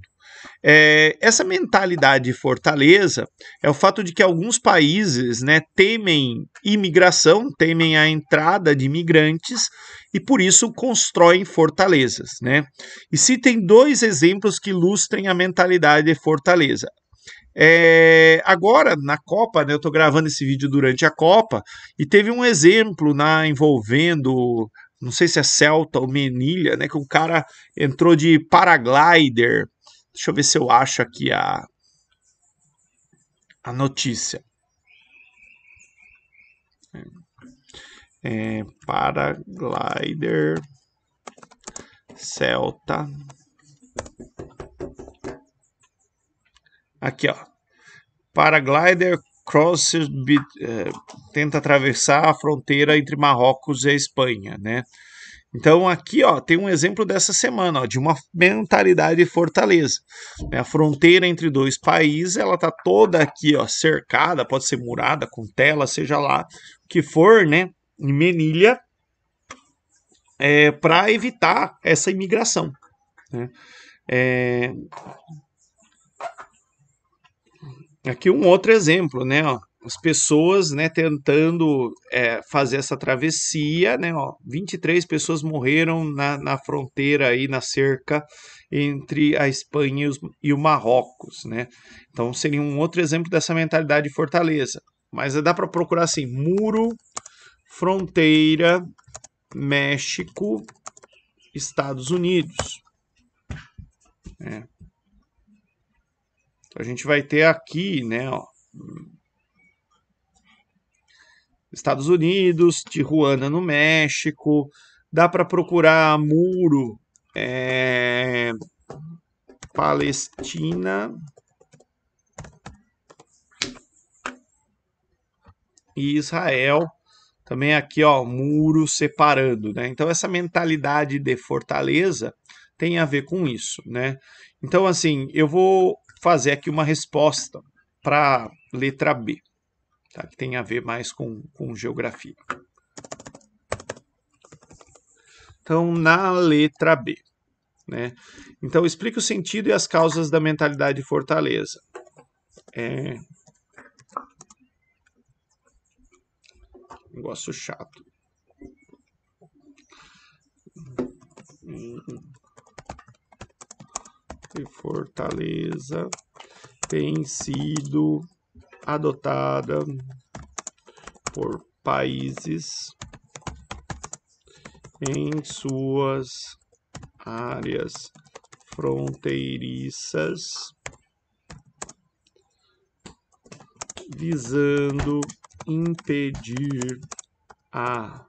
Essa mentalidade de fortaleza é o fato de que alguns países, né, temem imigração, temem a entrada de imigrantes e por isso constroem fortalezas, né? E citem 2 exemplos que ilustrem a mentalidade de fortaleza. Agora, na Copa, né, eu estou gravando esse vídeo durante a Copa, e teve um exemplo envolvendo, não sei se é Celta ou Melilla, né, que o cara entrou de paraglider. Deixa eu ver se eu acho aqui a notícia. Paraglider Celta. Aqui, ó. Paraglider crosses tenta atravessar a fronteira entre Marrocos e a Espanha, né? Então aqui, ó, tem um exemplo dessa semana, ó, de uma mentalidade de fortaleza. A fronteira entre 2 países, ela tá toda aqui, ó, cercada, pode ser murada com tela, seja lá o que for, né? Em Melilla, para evitar essa imigração, né? Aqui um outro exemplo, né? Ó, as pessoas, né, tentando fazer essa travessia, né, ó, 23 pessoas morreram na fronteira aí, na cerca entre a Espanha e o Marrocos, né? Então seria um outro exemplo dessa mentalidade de fortaleza. Mas dá para procurar assim, muro, fronteira, México, Estados Unidos. Então a gente vai ter aqui, né, ó, Estados Unidos, Tijuana no México, dá para procurar muro, Palestina e Israel, também aqui, ó, muro separando, né? Então essa mentalidade de fortaleza tem a ver com isso, né? Então assim, eu vou fazer aqui uma resposta para letra B, tá? Que tem a ver mais com geografia. Então, na letra B, né? Então, explica o sentido e as causas da mentalidade de fortaleza. Negócio chato. E fortaleza tem sido adotada por países em suas áreas fronteiriças, visando impedir a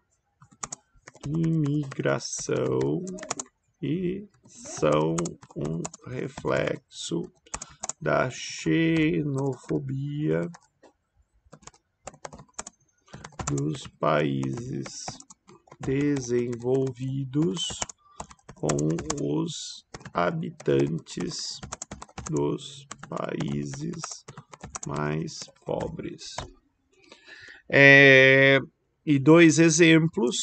imigração e são um reflexo da xenofobia dos países desenvolvidos com os habitantes dos países mais pobres. E dois exemplos.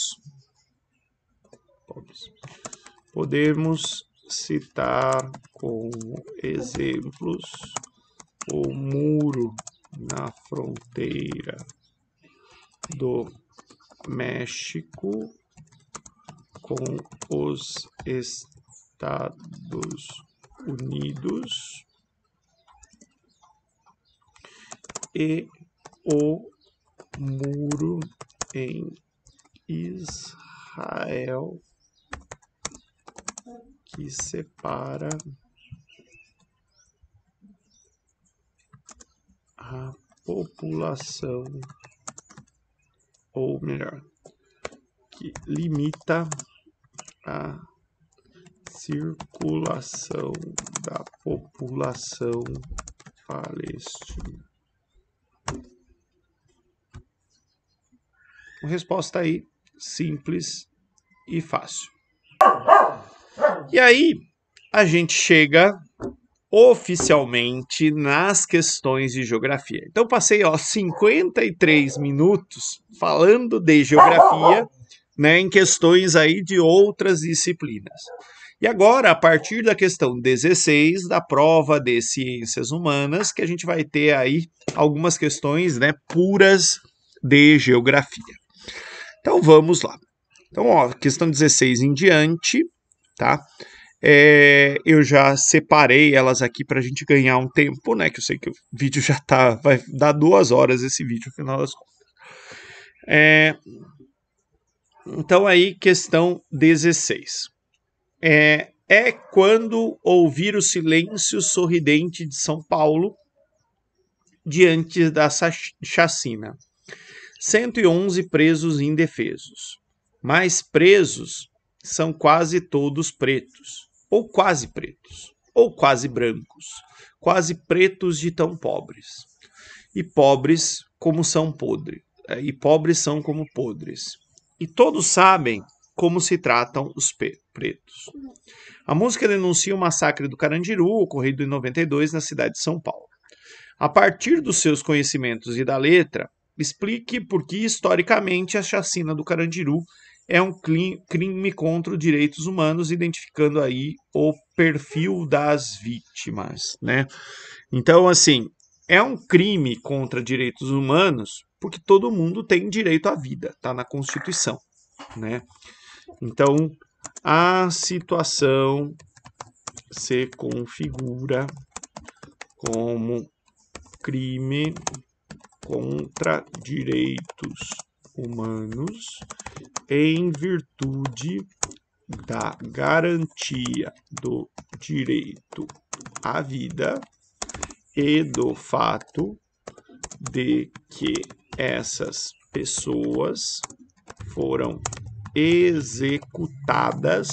Podemos citar como exemplos o muro na fronteira do México com os Estados Unidos e o muro em Israel que separa a população, ou melhor, que limita a circulação da população palestina. Uma resposta aí simples e fácil. E aí a gente chega oficialmente nas questões de geografia. Então passei 53 minutos falando de geografia, né, em questões aí de outras disciplinas. E agora, a partir da questão 16 da prova de ciências humanas, que a gente vai ter aí algumas questões, né, puras de geografia. Então vamos lá. Então, questão 16 em diante, tá? Eu já separei elas aqui para a gente ganhar um tempo, né? Que eu sei que o vídeo já vai dar 2 horas esse vídeo, no final das contas. Então aí, questão 16. Quando ouvir o silêncio sorridente de São Paulo diante da chacina. 111 presos indefesos. Mas presos são quase todos pretos, ou quase pretos, ou quase brancos, quase pretos de tão pobres. E pobres como são podres, e pobres são como podres. E todos sabem como se tratam os pretos. A música denuncia o massacre do Carandiru, ocorrido em 92 na cidade de São Paulo. A partir dos seus conhecimentos e da letra, explique por que historicamente a chacina do Carandiru é um crime contra os direitos humanos, identificando aí o perfil das vítimas, né? Então, assim, é um crime contra direitos humanos porque todo mundo tem direito à vida, está na Constituição, né? Então, a situação se configura como crime contra direitos humanos em virtude da garantia do direito à vida e do fato de que essas pessoas foram executadas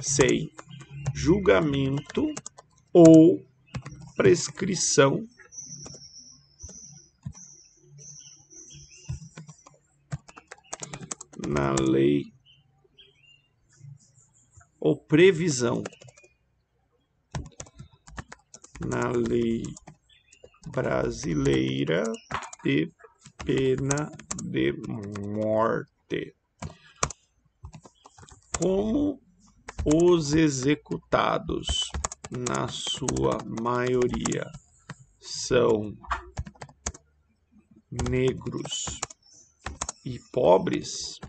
sem julgamento ou prescrição na lei ou previsão na lei brasileira de pena de morte. Como os executados, na sua maioria, são negros e pobres,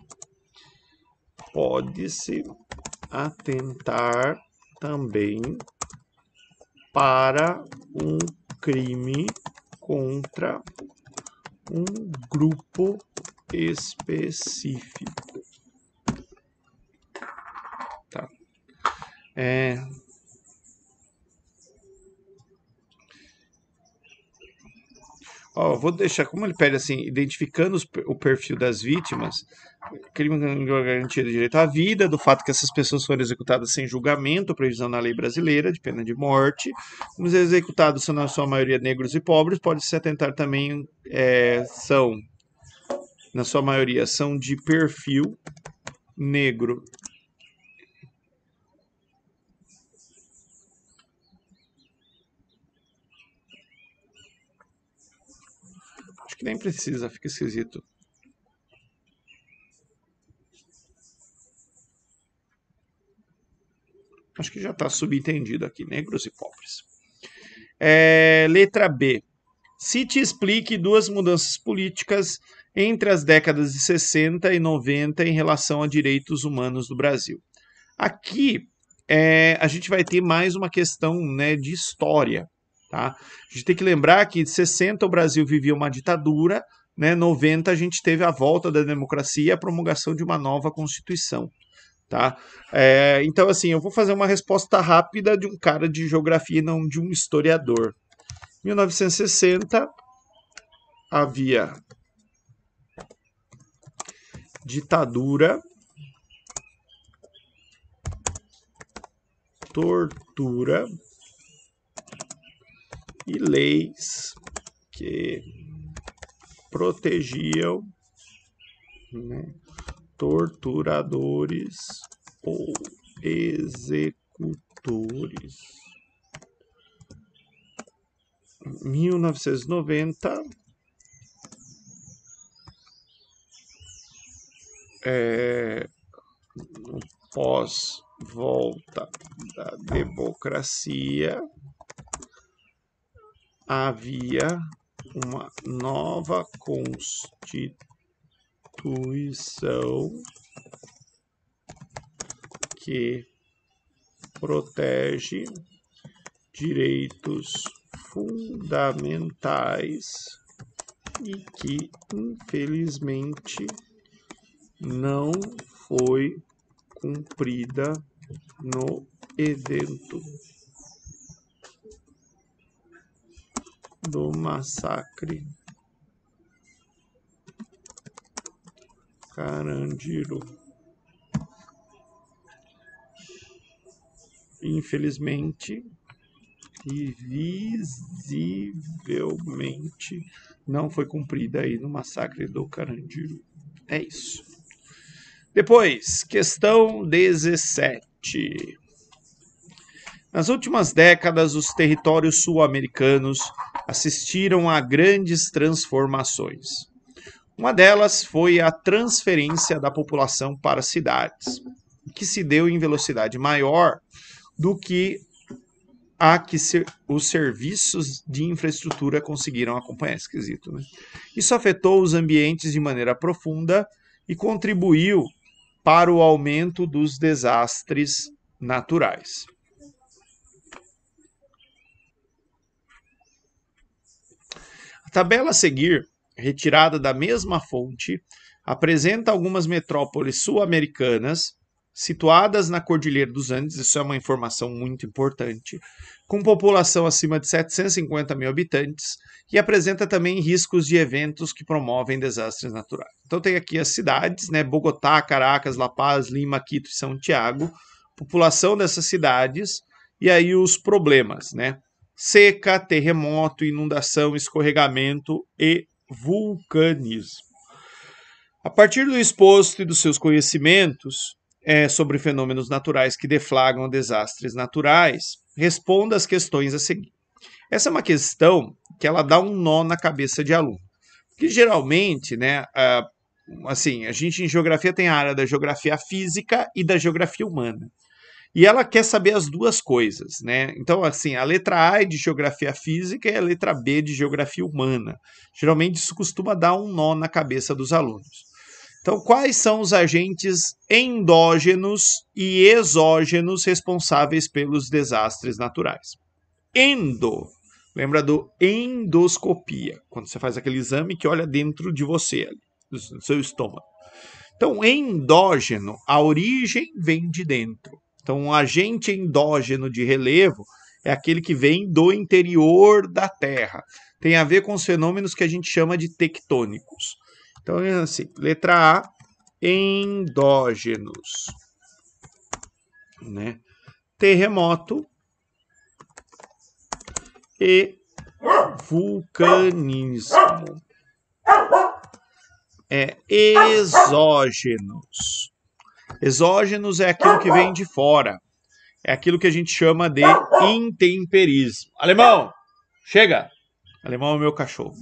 pode-se atentar também para um crime contra um grupo específico. Tá. Vou deixar, como ele pede assim, identificando o perfil das vítimas, crime contra a garantia do direito à vida, do fato que essas pessoas foram executadas sem julgamento, previsão na lei brasileira de pena de morte, os executados são na sua maioria negros e pobres, pode-se atentar também, na sua maioria, são de perfil negro. Acho que nem precisa, fica esquisito. Acho que já está subentendido aqui, negros e pobres. Letra B. Cite e explique duas mudanças políticas entre as décadas de 60 e 90 em relação a direitos humanos do Brasil. Aqui a gente vai ter mais uma questão, né, de história. Tá? A gente tem que lembrar que em 60 o Brasil vivia uma ditadura, né, 90 a gente teve a volta da democracia e a promulgação de uma nova Constituição. Tá? Então, assim, eu vou fazer uma resposta rápida de um cara de geografia e não de um historiador. Em 1960, havia ditadura, tortura e leis que protegiam, né, torturadores ou executores. 1990, no pós-volta da democracia, havia uma nova Constituição que protege direitos fundamentais e que, infelizmente, não foi cumprida no evento do massacre Carandiru. Infelizmente e visivelmente não foi cumprida aí no massacre do Carandiru. É isso. Depois, questão 17. Nas últimas décadas, os territórios sul-americanos assistiram a grandes transformações. Uma delas foi a transferência da população para cidades, que se deu em velocidade maior do que a que os serviços de infraestrutura conseguiram acompanhar esse quesito, né? Isso afetou os ambientes de maneira profunda e contribuiu para o aumento dos desastres naturais. A tabela a seguir, retirada da mesma fonte, apresenta algumas metrópoles sul-americanas situadas na Cordilheira dos Andes, isso é uma informação muito importante, com população acima de 750 mil habitantes, e apresenta também riscos de eventos que promovem desastres naturais. Então tem aqui as cidades, né, Bogotá, Caracas, La Paz, Lima, Quito e São Tiago, população dessas cidades, e aí os problemas, né? Seca, terremoto, inundação, escorregamento e vulcanismo. A partir do exposto e dos seus conhecimentos sobre fenômenos naturais que deflagram desastres naturais, responda as questões a seguir. Essa é uma questão que ela dá um nó na cabeça de aluno. Porque geralmente, né, assim, a gente em geografia tem a área da geografia física e da geografia humana. E ela quer saber as duas coisas, né? Então, assim, a letra A é de geografia física e a letra B de geografia humana. Geralmente isso costuma dar um nó na cabeça dos alunos. Então, quais são os agentes endógenos e exógenos responsáveis pelos desastres naturais? Endo. Lembra do endoscopia, quando você faz aquele exame que olha dentro de você, do seu estômago. Então, endógeno, a origem vem de dentro. Então, um agente endógeno de relevo é aquele que vem do interior da Terra. Tem a ver com os fenômenos que a gente chama de tectônicos. Então, é assim, letra A, endógenos, né? Terremoto e vulcanismo. Exógenos. Exógenos é aquilo que vem de fora. É aquilo que a gente chama de intemperismo. Alemão, chega! Alemão é o meu cachorro.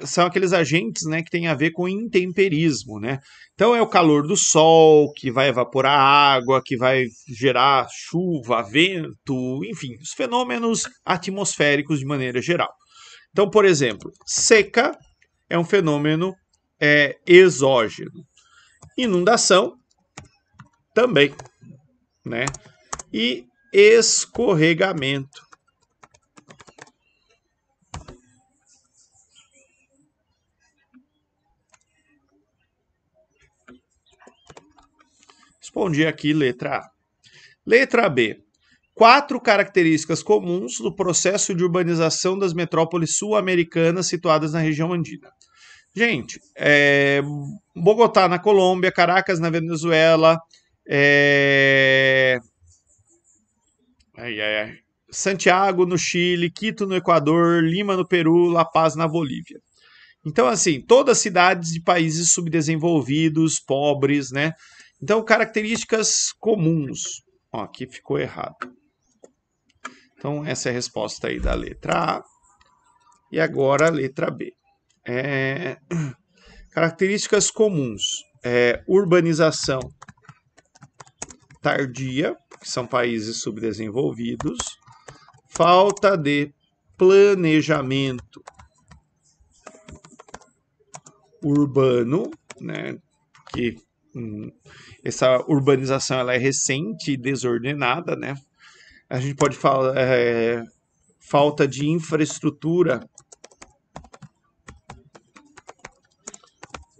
São aqueles agentes, né, que têm a ver com intemperismo, né? Então é o calor do sol que vai evaporar água, que vai gerar chuva, vento, enfim, os fenômenos atmosféricos de maneira geral. Então, por exemplo, seca é um fenômeno exógeno. Inundação também, né? E escorregamento. Respondi aqui letra A. Letra B. 4 características comuns do processo de urbanização das metrópoles sul-americanas situadas na região andina. Gente, Bogotá na Colômbia, Caracas na Venezuela, Santiago no Chile, Quito no Equador, Lima no Peru, La Paz na Bolívia. Então, assim, todas cidades de países subdesenvolvidos, pobres, né? Então, características comuns. Ó, aqui ficou errado. Então, essa é a resposta aí da letra A. E agora a letra B. Características comuns. Urbanização tardia, que são países subdesenvolvidos. Falta de planejamento urbano, né? Que essa urbanização ela é recente e desordenada, né? A gente pode falar falta de infraestrutura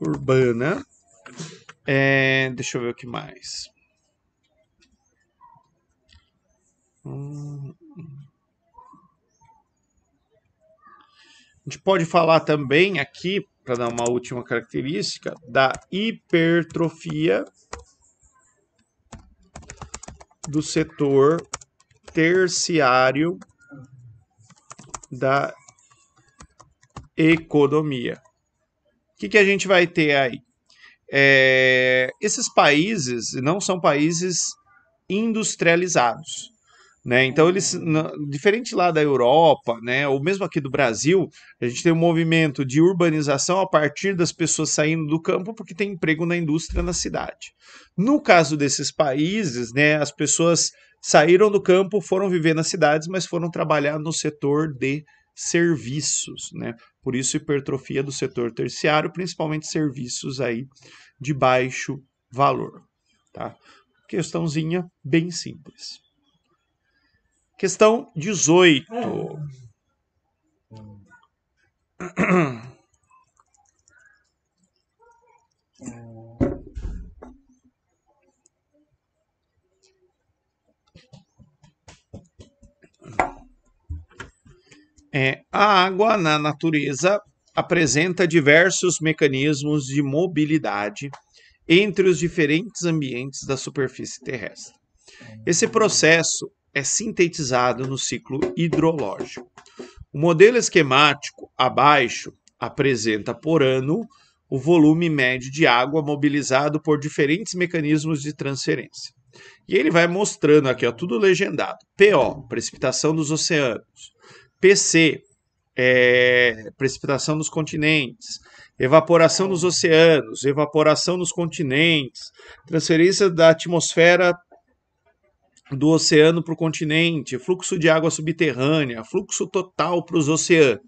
urbana. Deixa eu ver o que mais. A gente pode falar também aqui, para dar uma última característica, da hipertrofia do setor terciário da economia. O que a gente vai ter aí? Esses países não são países industrializados, né? Então, diferente lá da Europa, né, ou mesmo aqui do Brasil, a gente tem um movimento de urbanização a partir das pessoas saindo do campo porque tem emprego na indústria na cidade. No caso desses países, né, as pessoas saíram do campo, foram viver nas cidades, mas foram trabalhar no setor de serviços, né? Por isso, hipertrofia do setor terciário, principalmente serviços aí de baixo valor, tá? Questãozinha bem simples. Questão 18. A água na natureza apresenta diversos mecanismos de mobilidade entre os diferentes ambientes da superfície terrestre. Esse processo é sintetizado no ciclo hidrológico. O modelo esquemático abaixo apresenta por ano o volume médio de água mobilizado por diferentes mecanismos de transferência. E ele vai mostrando aqui, ó, tudo legendado. PO, precipitação dos oceanos. PC, precipitação nos continentes. Evaporação nos oceanos, evaporação nos continentes. Transferência da atmosfera do oceano para o continente, fluxo de água subterrânea, fluxo total para os oceanos.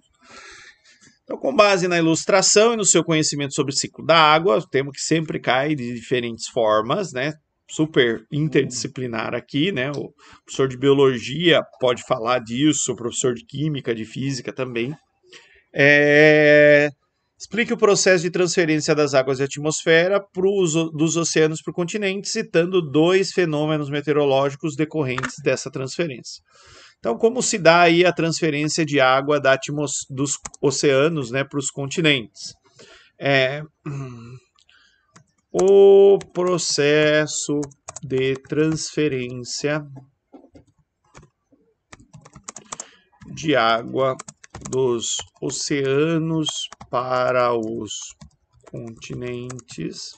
Então, com base na ilustração e no seu conhecimento sobre o ciclo da água, o tema que sempre cai de diferentes formas, né? Super interdisciplinar aqui, né? O professor de biologia pode falar disso, o professor de química, de física também. Explique o processo de transferência das águas da atmosfera dos oceanos para o continente, citando 2 fenômenos meteorológicos decorrentes dessa transferência. Então, como se dá aí a transferência de água dos oceanos, né, para os continentes? O processo de transferência de água dos oceanos para os continentes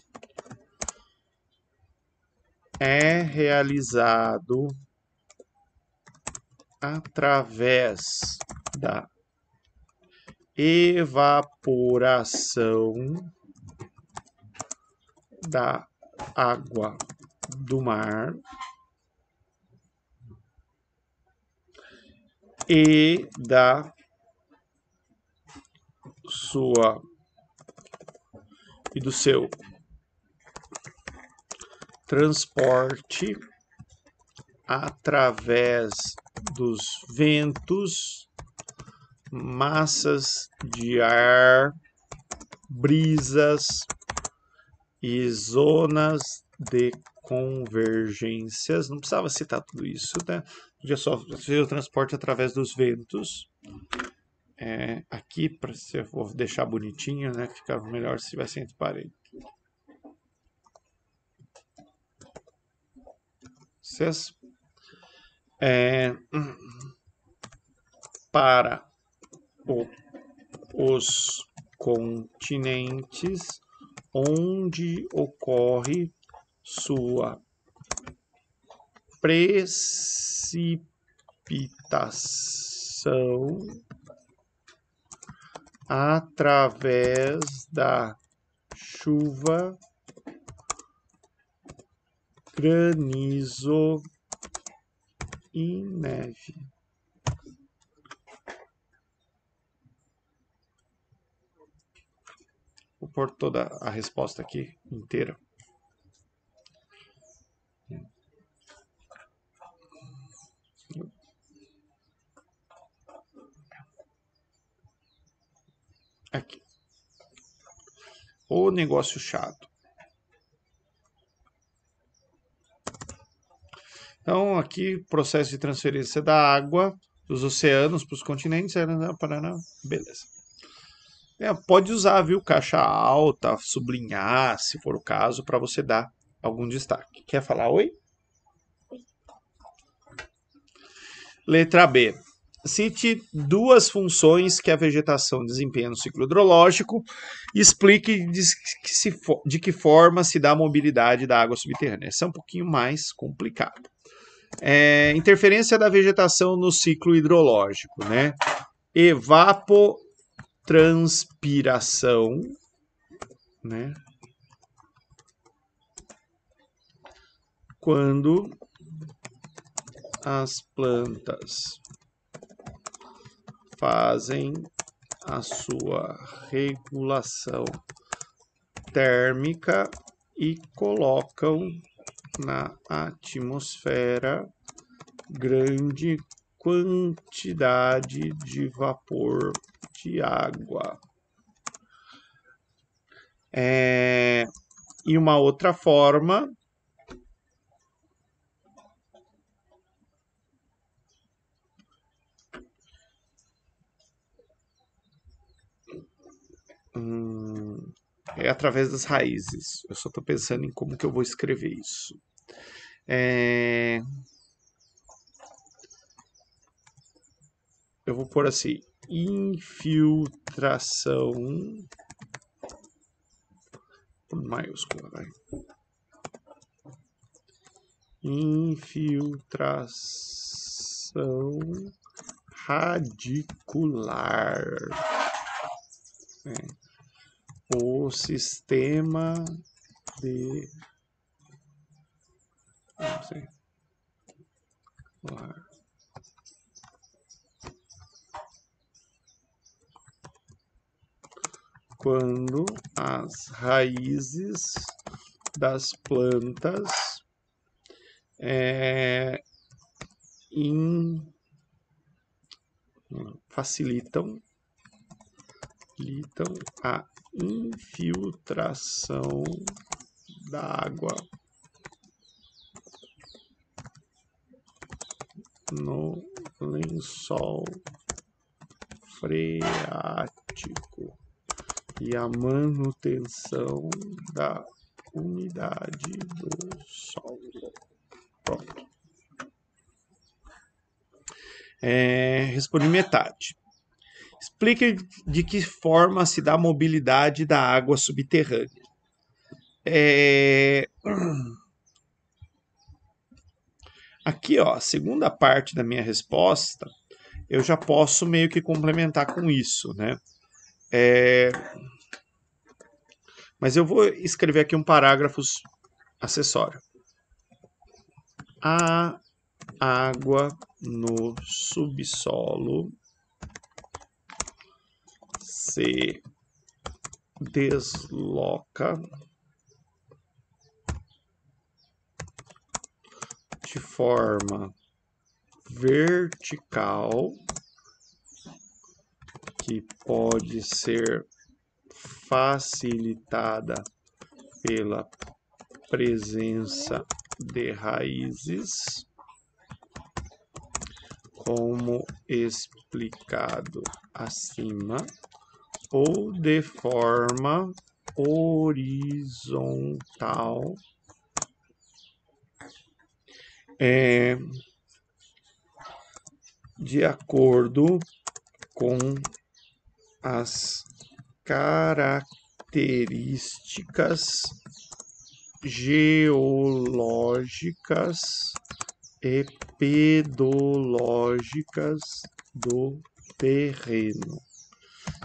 é realizado através da evaporação da água do mar e do seu transporte através dos ventos, massas de ar, brisas e zonas de convergências. Não precisava citar tudo isso, né? Podia só fazer o transporte através dos ventos. Aqui, eu vou deixar bonitinho, né? Ficava melhor se tivesse entre parênteses. Para os continentes onde ocorre sua precipitação através da chuva, granizo e neve. Vou pôr toda a resposta aqui inteira. Aqui. O negócio chato. Então, aqui, processo de transferência da água dos oceanos para os continentes. Beleza. Pode usar, viu, caixa alta, sublinhar, se for o caso, para você dar algum destaque. Quer falar oi? Letra B. Cite 2 funções que a vegetação desempenha no ciclo hidrológico e explique de que forma se dá a mobilidade da água subterrânea. Essa é um pouquinho mais complicado. Interferência da vegetação no ciclo hidrológico, né? Evapotranspiração, né? Quando as plantas fazem a sua regulação térmica e colocam na atmosfera grande quantidade de vapor de água. E uma outra forma é através das raízes. Eu só estou pensando em como que eu vou escrever isso. Eu vou pôr assim, infiltração, por maiúscula, vai. Infiltração radicular. O sistema de quando as raízes das plantas facilitam a infiltração da água no lençol freático e a manutenção da umidade do solo. Pronto. Respondi metade. Explique de que forma se dá a mobilidade da água subterrânea. Aqui, ó, a segunda parte da minha resposta, eu já posso meio que complementar com isso, né? Mas eu vou escrever aqui um parágrafo acessório. A água no subsolo se desloca de forma vertical, que pode ser facilitada pela presença de raízes, como explicado acima, ou de forma horizontal, de acordo com as características geológicas e pedológicas do terreno.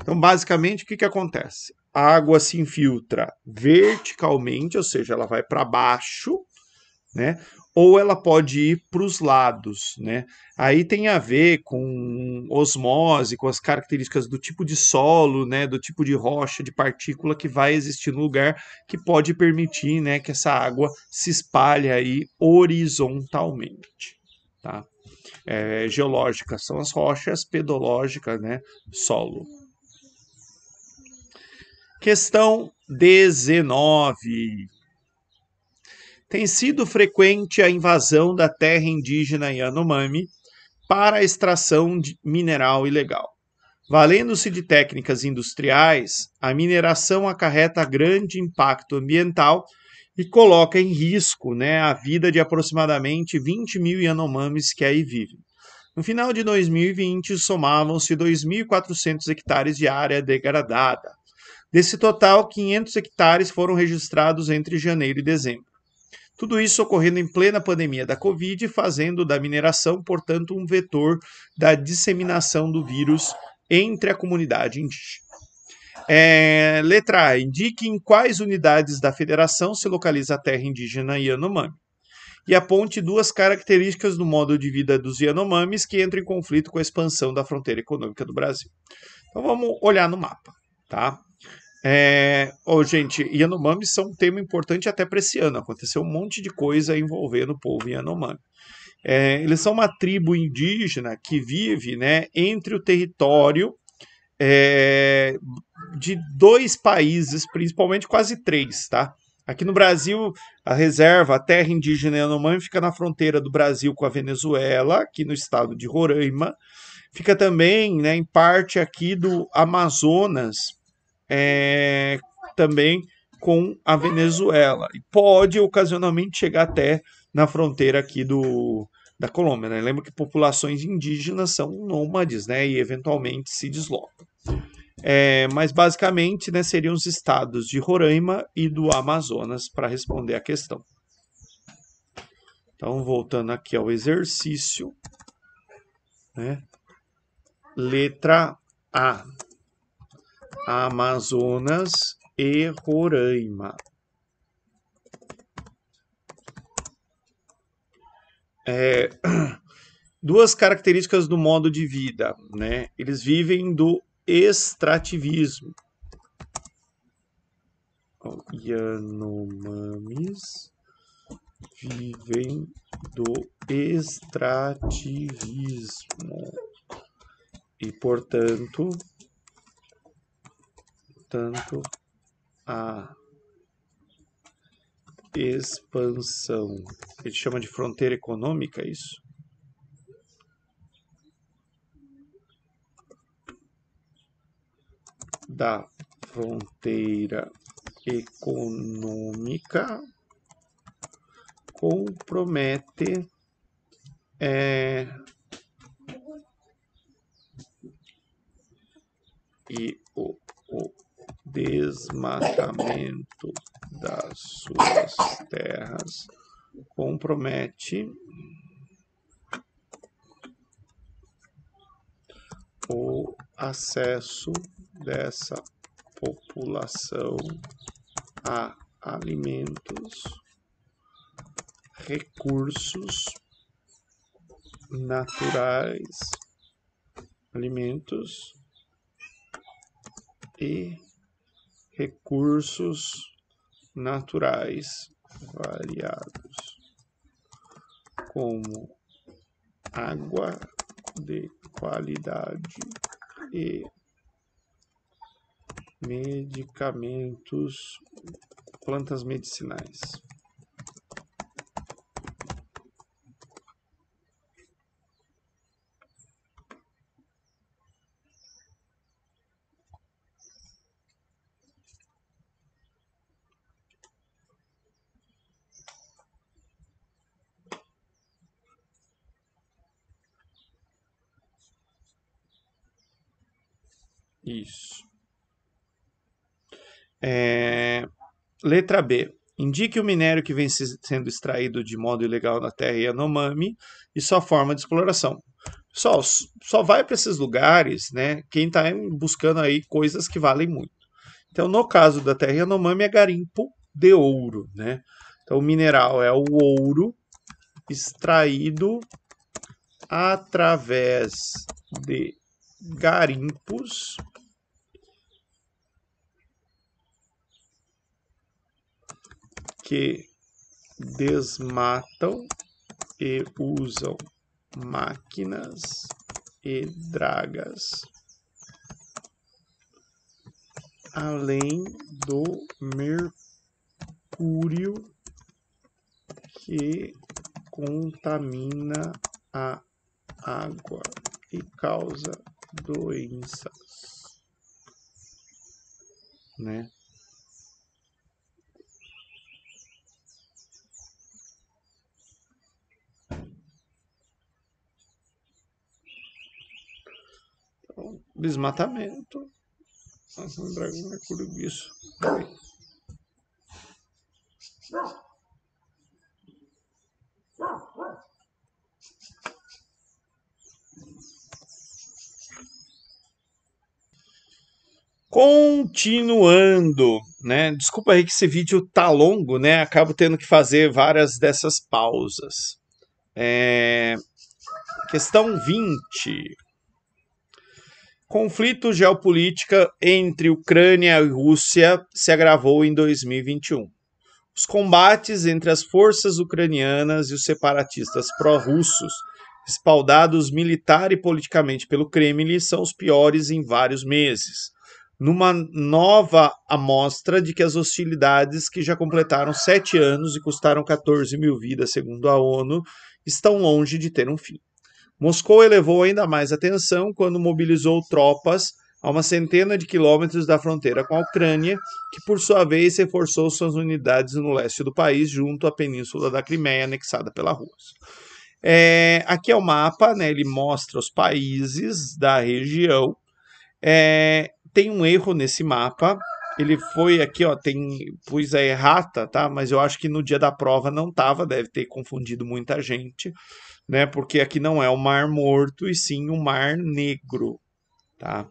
Então, basicamente, o que acontece? A água se infiltra verticalmente, ou seja, ela vai para baixo, né? Ou ela pode ir para os lados, né? Aí tem a ver com osmose, com as características do tipo de solo, né? Do tipo de rocha, de partícula que vai existir no lugar, que pode permitir, né, que essa água se espalhe aí horizontalmente, tá? Geológicas são as rochas, pedológicas, né? Solo. Questão 19. Tem sido frequente a invasão da terra indígena Yanomami para a extração de mineral ilegal. Valendo-se de técnicas industriais, a mineração acarreta grande impacto ambiental e coloca em risco, né, a vida de aproximadamente 20 mil Yanomamis que aí vivem. No final de 2020, somavam-se 2.400 hectares de área degradada. Desse total, 500 hectares foram registrados entre janeiro e dezembro. Tudo isso ocorrendo em plena pandemia da Covid, fazendo da mineração, portanto, um vetor da disseminação do vírus entre a comunidade indígena. Letra A. Indique em quais unidades da federação se localiza a terra indígena Yanomami. E aponte duas características do modo de vida dos Yanomamis que entram em conflito com a expansão da fronteira econômica do Brasil. Então vamos olhar no mapa, tá? Gente, Yanomamis são um tema importante até para esse ano. Aconteceu um monte de coisa envolvendo o povo Yanomami. Eles são uma tribo indígena que vive, né, entre o território de dois países, principalmente quase três, tá? Aqui no Brasil, a reserva, a terra indígena Yanomami, fica na fronteira do Brasil com a Venezuela, aqui no estado de Roraima. Fica também, né, em parte aqui do Amazonas, também com a Venezuela. E pode ocasionalmente chegar até na fronteira aqui da Colômbia. Né? Lembra que populações indígenas são nômades, né, e eventualmente se deslocam. Mas basicamente, né, seriam os estados de Roraima e do Amazonas para responder a questão. Então, voltando aqui ao exercício, né? Letra A, Amazonas e Roraima. Duas características do modo de vida, né? Eles vivem do extrativismo. Yanomamis vivem do extrativismo e, portanto, a expansão, ele chama de fronteira econômica, isso? Da fronteira econômica compromete e o desmatamento das suas terras compromete o acesso dessa população a alimentos, recursos naturais, alimentos e recursos naturais variados, como água de qualidade e medicamentos, plantas medicinais. Isso. Letra B. Indique o minério que vem sendo extraído de modo ilegal na terra Yanomami e sua forma de exploração. Pessoal, só vai para esses lugares, né, quem está buscando aí coisas que valem muito. Então, no caso da terra Yanomami, é garimpo de ouro, né? Então, o mineral é o ouro extraído através de garimpos que desmatam e usam máquinas e dragas, além do mercúrio que contamina a água e causa doenças, né? Então, desmatamento, dragão, mercúrio, isso. Continuando, né? Desculpa aí que esse vídeo tá longo, né? Acabo tendo que fazer várias dessas pausas. Questão 20. Conflito geopolítica entre Ucrânia e Rússia se agravou em 2021. Os combates entre as forças ucranianas e os separatistas pró-russos, respaldados militar e politicamente pelo Kremlin, são os piores em vários meses. Numa nova amostra de que as hostilidades, que já completaram 7 anos e custaram 14 mil vidas, segundo a ONU, estão longe de ter um fim. Moscou elevou ainda mais a tensão quando mobilizou tropas a uma centena de quilômetros da fronteira com a Ucrânia, que por sua vez reforçou suas unidades no leste do país, junto à península da Crimeia, anexada pela Rússia. Aqui é o mapa, né, ele mostra os países da região. Tem um erro nesse mapa. Ele foi aqui, ó, pus a errata, tá? Mas eu acho que no dia da prova não tava, deve ter confundido muita gente, né? Porque aqui não é o Mar Morto e sim o Mar Negro, tá?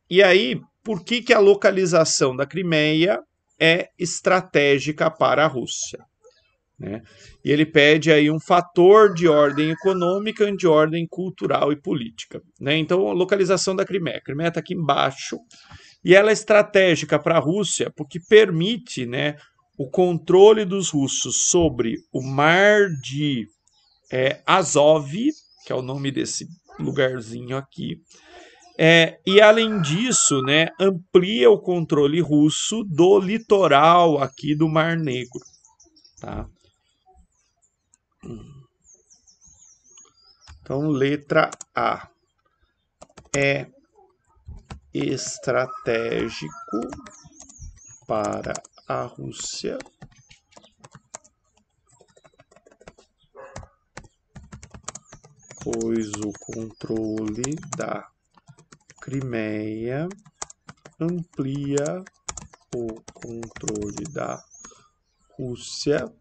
E aí, por que a localização da Crimeia é estratégica para a Rússia? Né? E ele pede aí um fator de ordem econômica, de ordem cultural e política. Né? Então, a localização da Crimeia. A Crimeia está aqui embaixo e ela é estratégica para a Rússia porque permite, né, o controle dos russos sobre o mar de Azov, que é o nome desse lugarzinho aqui. E além disso, né, amplia o controle russo do litoral aqui do Mar Negro. Tá? Então, letra A. É estratégico para a Rússia pois o controle da Crimeia amplia o controle da Rússia.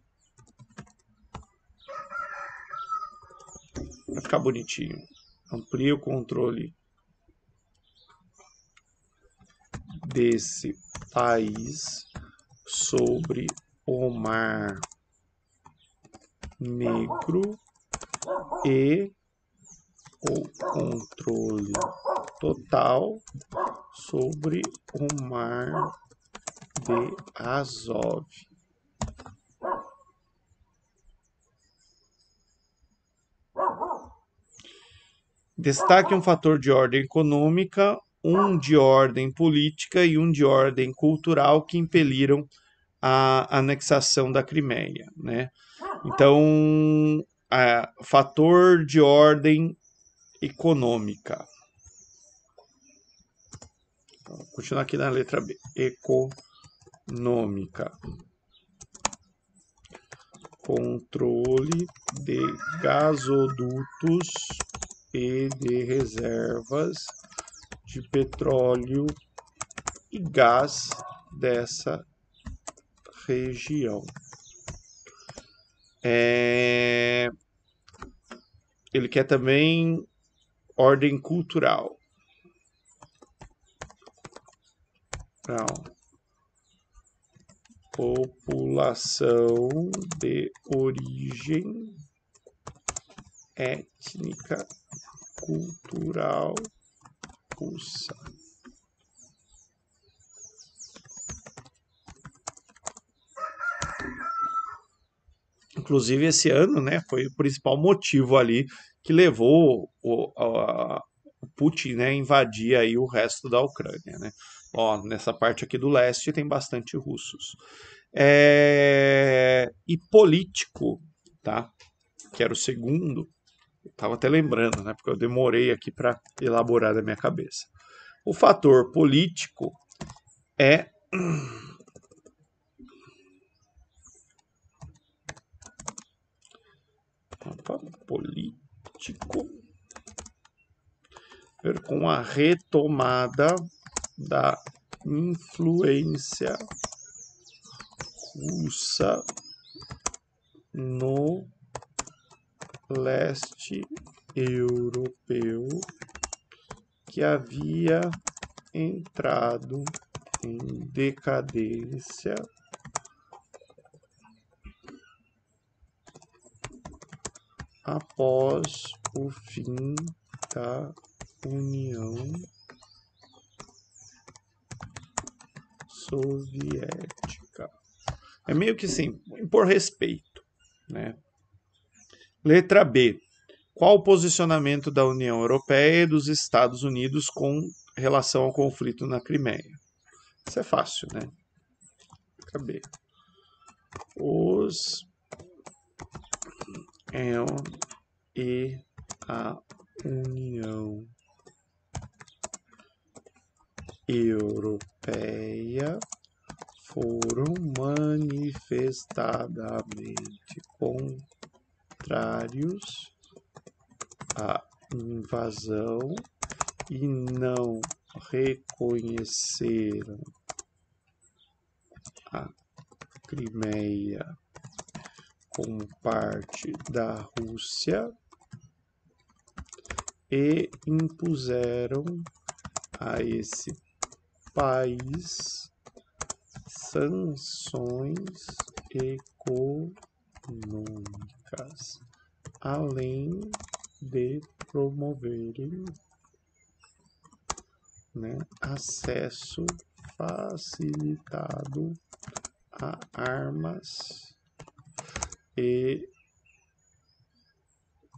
Vai ficar bonitinho. Amplia o controle desse país sobre o Mar Negro e o controle total sobre o Mar de Azov. Destaque um fator de ordem econômica, um de ordem política e um de ordem cultural que impeliram a anexação da Crimeia, né? Então, fator de ordem econômica. Vou continuar aqui na letra B. Econômica. Controle de gasodutos e de reservas de petróleo e gás dessa região. Ele quer também ordem cultural. Não. População de origem étnica cultural russa. Inclusive, esse ano, né, foi o principal motivo ali que levou o Putin, né, a invadir aí o resto da Ucrânia, né? Ó, nessa parte aqui do leste tem bastante russos. E político, tá? Que era o segundo. Estava até lembrando, né? Porque eu demorei aqui para elaborar na minha cabeça. O fator político é político com a retomada da influência russa no leste europeu que havia entrado em decadência após o fim da União Soviética. É meio que assim, impor respeito, né? Letra B. Qual o posicionamento da União Europeia e dos Estados Unidos com relação ao conflito na Crimeia? Isso é fácil, né? Letra B. Os e a União Europeia foram manifestadamente contrários à invasão e não reconheceram a Crimeia como parte da Rússia e impuseram a esse país sanções econômicas, além de promoverem, né, acesso facilitado a armas e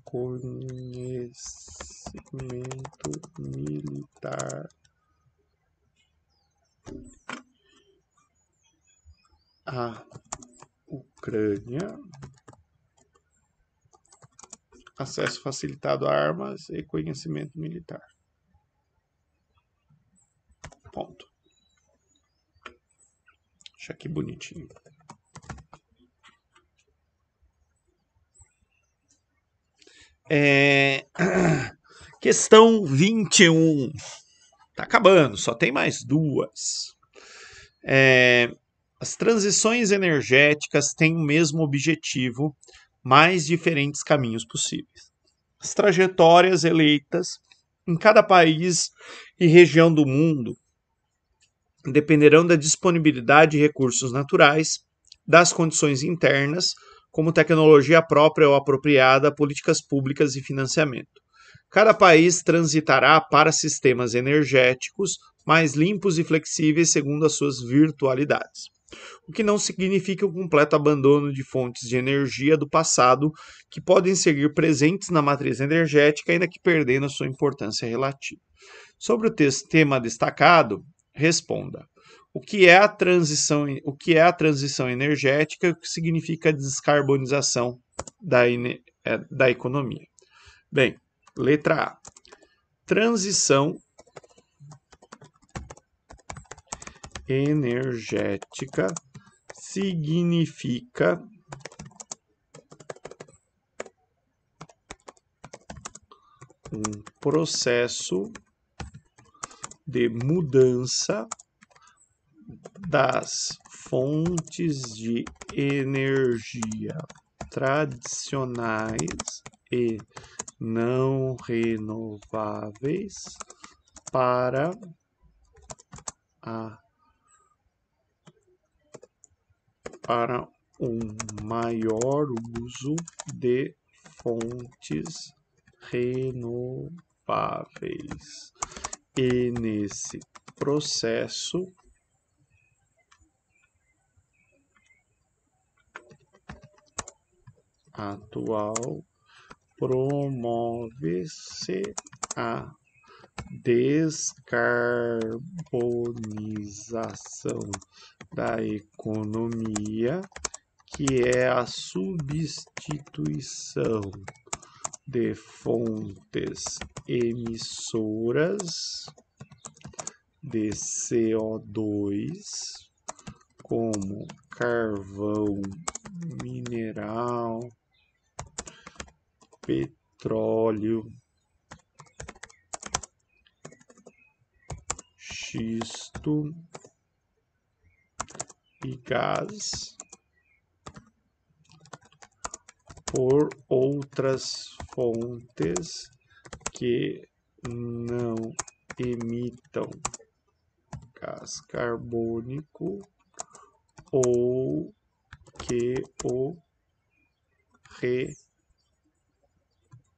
conhecimento militar à Ucrânia, acesso facilitado a armas e conhecimento militar. Ponto. Deixa aqui bonitinho. Questão 21. Tá acabando, só tem mais duas. As transições energéticas têm o mesmo objetivo, mas diferentes caminhos possíveis. As trajetórias eleitas em cada país e região do mundo dependerão da disponibilidade de recursos naturais, das condições internas, como tecnologia própria ou apropriada, políticas públicas e financiamento. Cada país transitará para sistemas energéticos mais limpos e flexíveis segundo as suas virtualidades, o que não significa o completo abandono de fontes de energia do passado que podem seguir presentes na matriz energética, ainda que perdendo a sua importância relativa. Sobre o tema destacado, responda: o que é a transição energética e o que significa a descarbonização da economia? Bem, letra A. Transição energética significa um processo de mudança das fontes de energia tradicionais e não renováveis para um maior uso de fontes renováveis. E nesse processo atual promove-se a descarbonização da economia, que é a substituição de fontes emissoras de CO2, como carvão mineral, petróleo, xisto e gás, por outras fontes que não emitam gás carbônico ou que o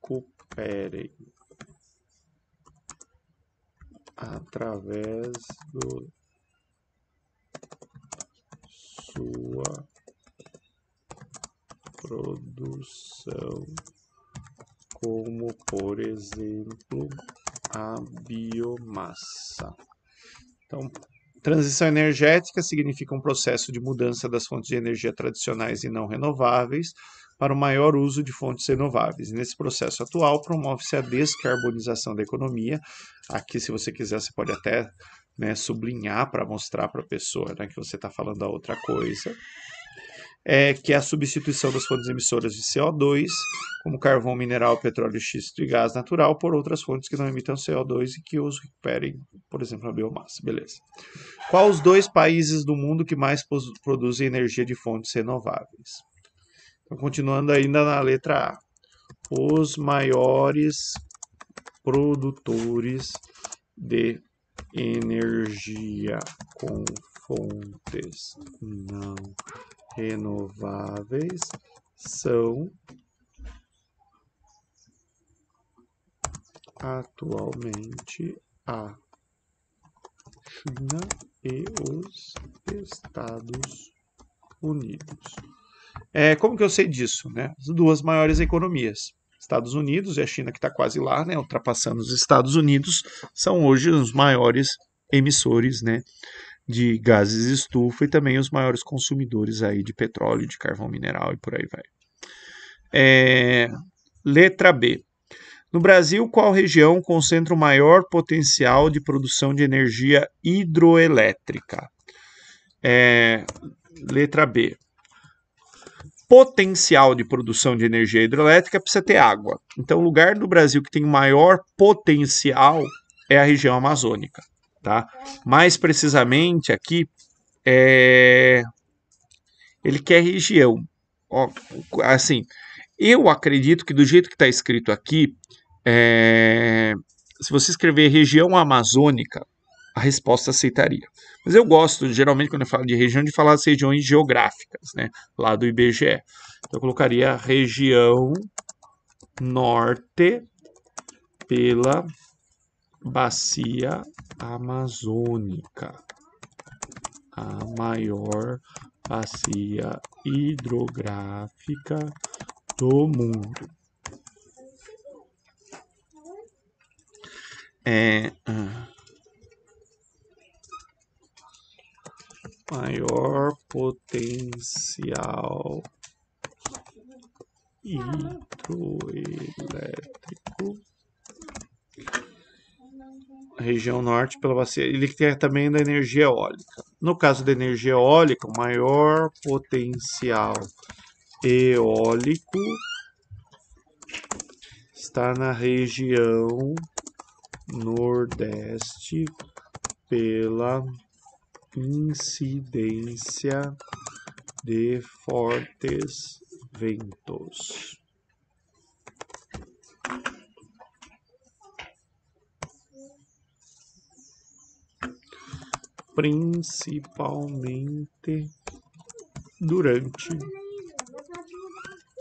recuperem através de sua produção, como por exemplo a biomassa. Então, transição energética significa um processo de mudança das fontes de energia tradicionais e não renováveis para o maior uso de fontes renováveis. E nesse processo atual, promove-se a descarbonização da economia. Aqui, se você quiser, você pode até, né, sublinhar para mostrar para a pessoa, né, que você está falando a outra coisa. Que é a substituição das fontes emissoras de CO2, como carvão mineral, petróleo, xisto e gás natural, por outras fontes que não emitam CO2 e que os recuperem, por exemplo, a biomassa. Beleza. Qual os 2 países do mundo que mais produzem energia de fontes renováveis? Então, continuando ainda na letra A. Os maiores produtores de energia com fontes não renováveis são atualmente a China e os Estados Unidos. Como que eu sei disso, né? As 2 maiores economias, Estados Unidos e a China, que está quase lá, né, ultrapassando os Estados Unidos, são hoje os maiores emissores, né, de gases de estufa e também os maiores consumidores aí de petróleo, de carvão mineral e por aí vai. Letra B. No Brasil, qual região concentra o maior potencial de produção de energia hidroelétrica? Letra B. Potencial de produção de energia hidrelétrica precisa ter água. Então, o lugar do Brasil que tem maior potencial é a região amazônica. Tá? Mais precisamente aqui, ele quer região. Ó, assim, eu acredito que do jeito que está escrito aqui, se você escrever região amazônica, a resposta aceitaria. Mas eu gosto, geralmente, quando eu falo de região, de falar das regiões geográficas, né? Lá do IBGE. Então, eu colocaria região norte pela bacia amazônica, a maior bacia hidrográfica do mundo. Maior potencial hidroelétrico. Região norte pela bacia. Ele tem também da energia eólica. No caso da energia eólica, o maior potencial eólico está na região nordeste pela incidência de fortes ventos. Principalmente durante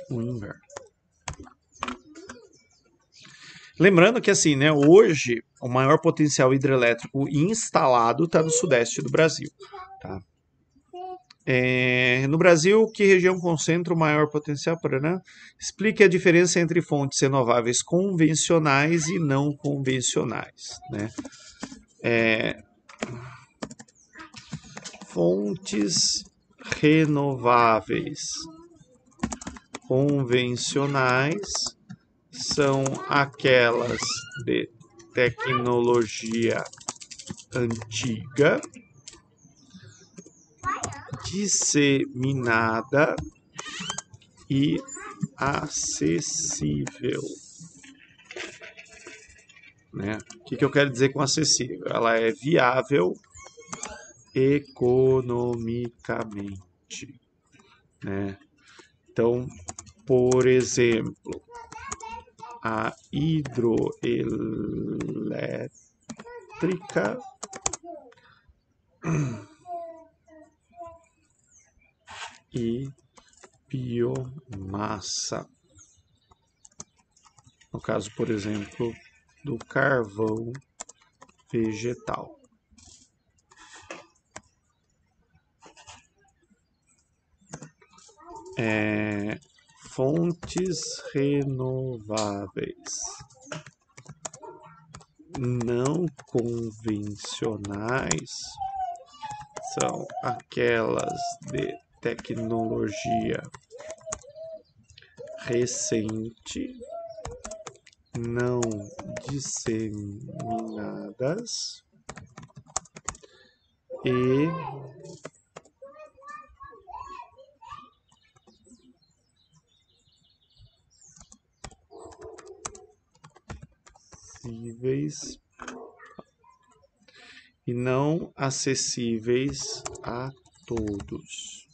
o inverno. Lembrando que assim, né, hoje o maior potencial hidrelétrico instalado está no sudeste do Brasil. Tá? No Brasil, que região concentra o maior potencial? Explique a diferença entre fontes renováveis convencionais e não convencionais. Né? Fontes renováveis convencionais são aquelas de tecnologia antiga, disseminada e acessível. Né? O que eu quero dizer com acessível? Ela é viável economicamente. Né? Então, por exemplo, a hidroelétrica e biomassa. No caso, por exemplo, do carvão vegetal. Fontes renováveis não convencionais são aquelas de tecnologia recente, não disseminadas e não acessíveis a todos.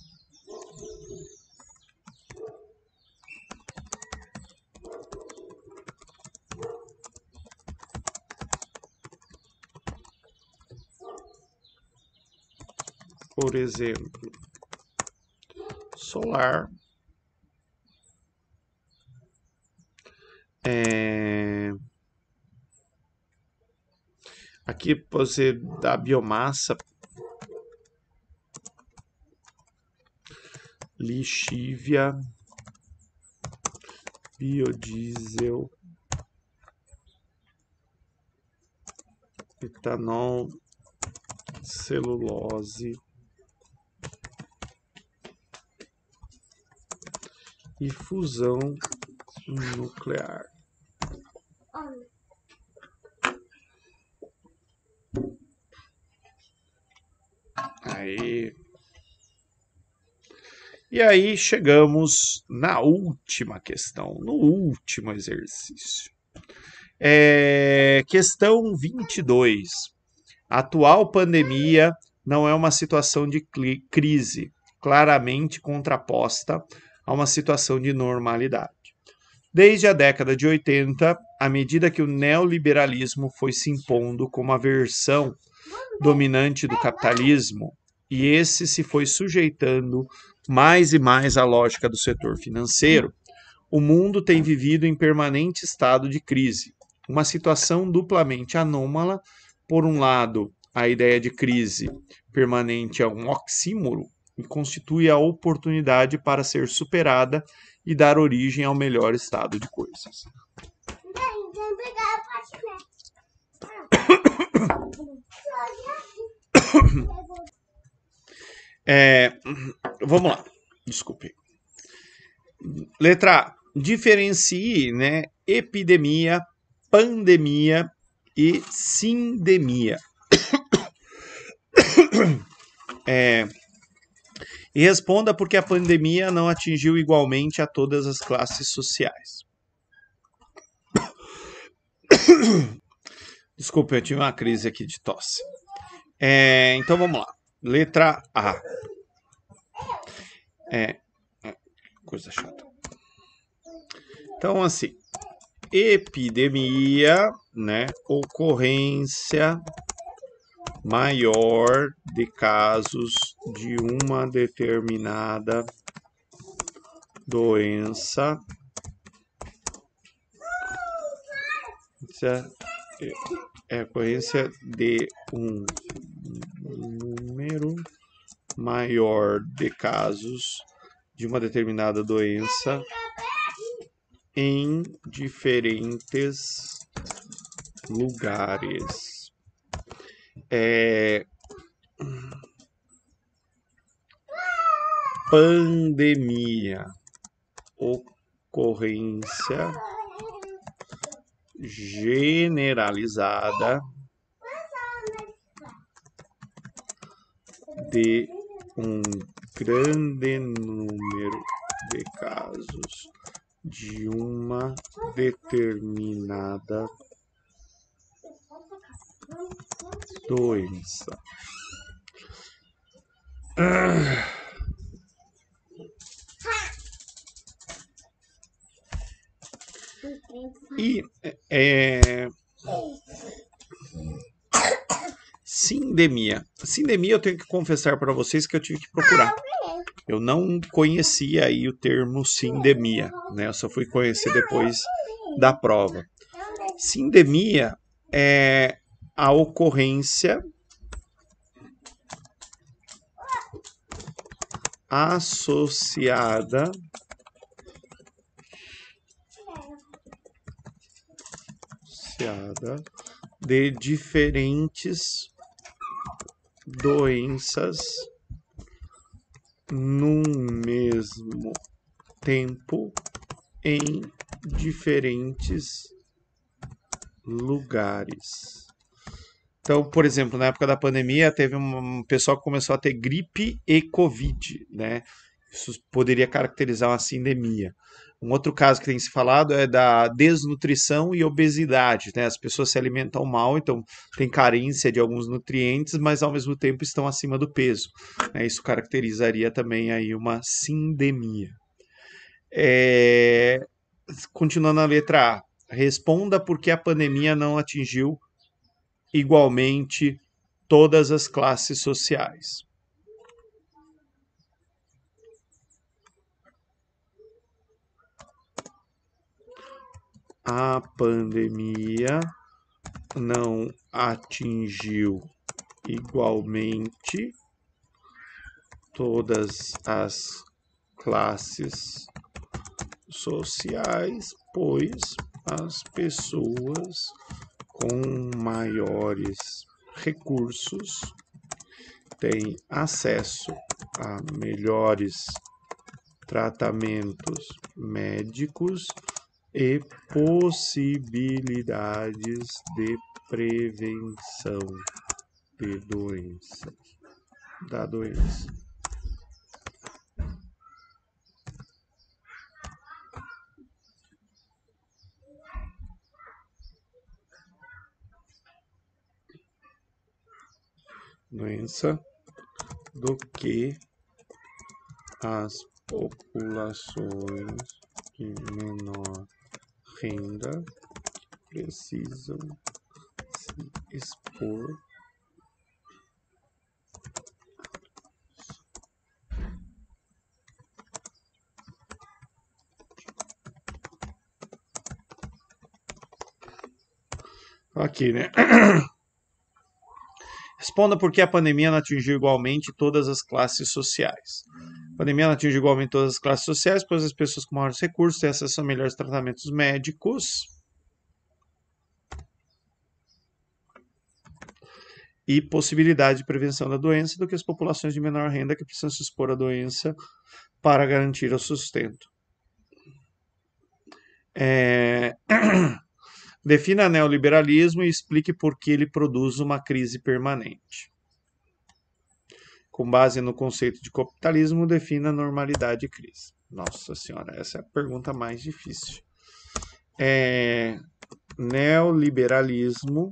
Por exemplo, solar, aqui você dá biomassa, lixívia, biodiesel, etanol, celulose e fusão nuclear. Aí. E aí chegamos na última questão, no último exercício. Questão 22. A atual pandemia não é uma situação de crise, claramente contraposta a uma situação de normalidade. Desde a década de 80, à medida que o neoliberalismo foi se impondo como a versão dominante do capitalismo, e esse se foi sujeitando mais e mais à lógica do setor financeiro, o mundo tem vivido em permanente estado de crise, uma situação duplamente anômala. Por um lado, a ideia de crise permanente é um oxímoro e constitui a oportunidade para ser superada e dar origem ao melhor estado de coisas. Vamos lá, desculpe. Letra A. Diferencie, né, epidemia, pandemia e sindemia. E responda por que a pandemia não atingiu igualmente a todas as classes sociais. Desculpe, eu tive uma crise aqui de tosse. Então vamos lá. Letra A. Coisa chata. Então, assim, epidemia, né? Ocorrência maior de casos de uma determinada doença. É ocorrência de um número maior de casos de uma determinada doença em diferentes lugares. Pandemia, ocorrência generalizada de um grande número de casos de uma determinada doença. E Sindemia. Sindemia eu tenho que confessar para vocês que eu tive que procurar. Eu não conhecia aí o termo sindemia, né? Eu só fui conhecer depois da prova. Sindemia é a ocorrência associada de diferentes doenças no mesmo tempo em diferentes lugares. Então, por exemplo, na época da pandemia, teve um pessoal que começou a ter gripe e Covid, né? Isso poderia caracterizar uma sindemia. Um outro caso que tem se falado é da desnutrição e obesidade, né? As pessoas se alimentam mal, então tem carência de alguns nutrientes, mas ao mesmo tempo estão acima do peso, né? Isso caracterizaria também aí uma sindemia. Continuando a letra A. Responda por que a pandemia não atingiu igualmente todas as classes sociais. A pandemia não atingiu igualmente todas as classes sociais, pois as pessoas com maiores recursos têm acesso a melhores tratamentos médicos e possibilidades de prevenção da doença. Do que as populações de menor renda precisam se expor aqui, né? Responda por que a pandemia não atingiu igualmente todas as classes sociais. A pandemia não atingiu igualmente todas as classes sociais, pois as pessoas com maiores recursos têm acesso a melhores tratamentos médicos e possibilidade de prevenção da doença do que as populações de menor renda que precisam se expor à doença para garantir o sustento. Defina neoliberalismo e explique por que ele produz uma crise permanente. Com base no conceito de capitalismo, defina normalidade e crise. Nossa senhora, essa é a pergunta mais difícil. Neoliberalismo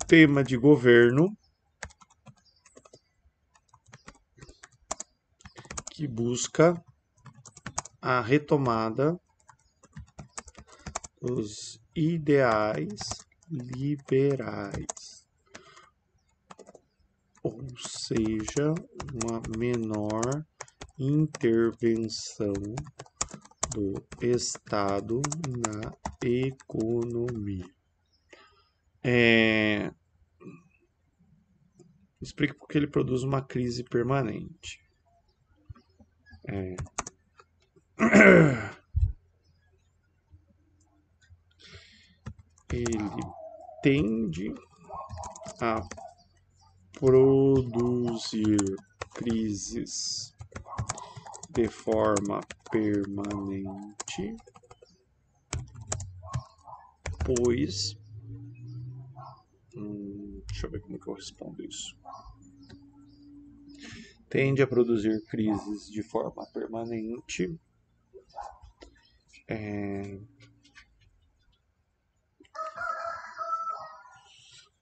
tema de governo que busca a retomada dos ideais liberais, ou seja, uma menor intervenção do Estado na economia. Explique por que ele produz uma crise permanente. Ele tende a produzir crises de forma permanente, pois deixa eu ver como que eu respondo isso. Tende a produzir crises de forma permanente,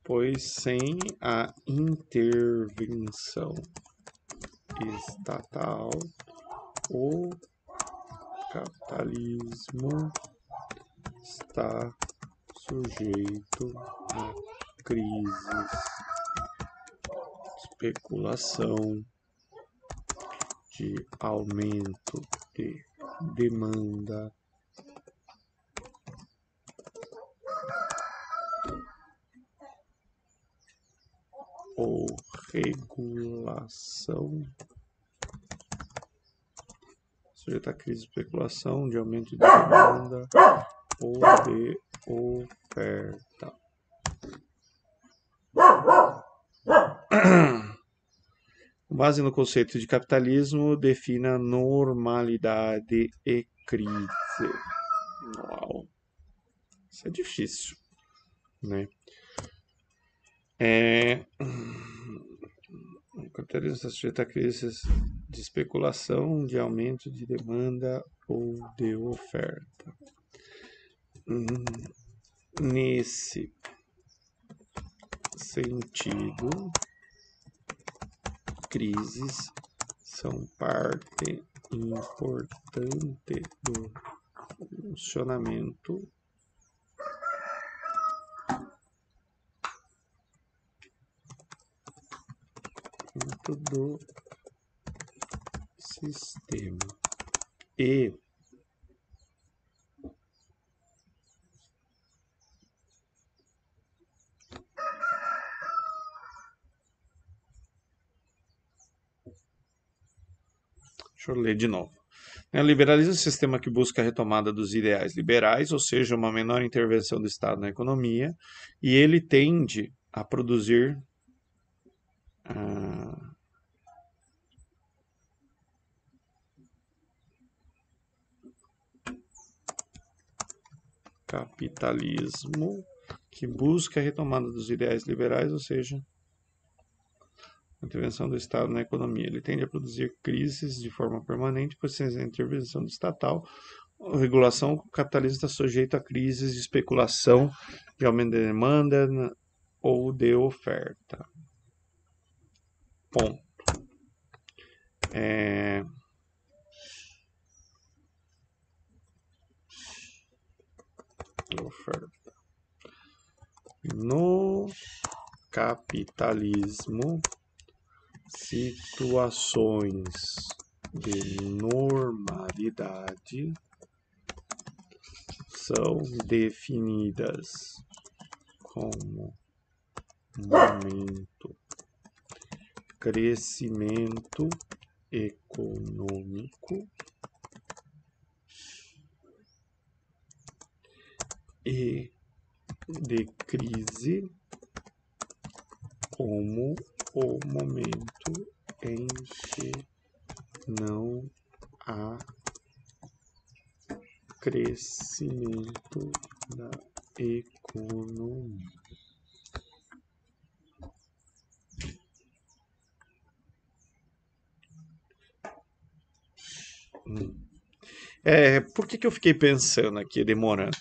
pois sem a intervenção estatal, o capitalismo está sujeito a crises, especulação de aumento de demanda ou regulação, sujeito a crise de especulação de aumento de demanda ou de oferta. Com base no conceito de capitalismo, defina normalidade e crise. Uau. Isso é difícil, né? O capitalismo está sujeito a crises de especulação, de aumento de demanda ou de oferta. Nesse sentido, crises são parte importante do funcionamento do sistema e deixa eu ler de novo. O liberalismo é um sistema que busca a retomada dos ideais liberais, ou seja, uma menor intervenção do Estado na economia, e ele tende a produzir capitalismo que busca a retomada dos ideais liberais, ou seja, a intervenção do Estado na economia. Ele tende a produzir crises de forma permanente, pois sem a intervenção do estatal, a regulação, o capitalismo está sujeito a crises de especulação, de aumento de demanda ou de oferta. Ponto. Oferta. No capitalismo, situações de normalidade são definidas como momento, crescimento econômico e de crise como o momento em que não há crescimento da economia. Por que eu fiquei pensando aqui, demorando?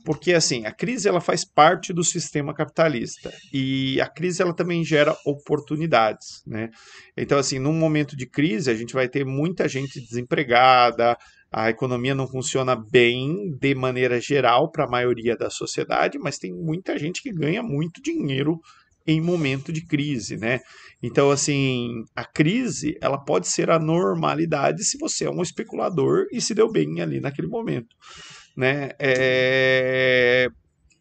Porque, assim, a crise ela faz parte do sistema capitalista e a crise ela também gera oportunidades, né? Então, assim, num momento de crise, a gente vai ter muita gente desempregada, a economia não funciona bem de maneira geral para a maioria da sociedade, mas tem muita gente que ganha muito dinheiro em momento de crise, né? Então, assim, a crise ela pode ser a normalidade se você é um especulador e se deu bem ali naquele momento, né?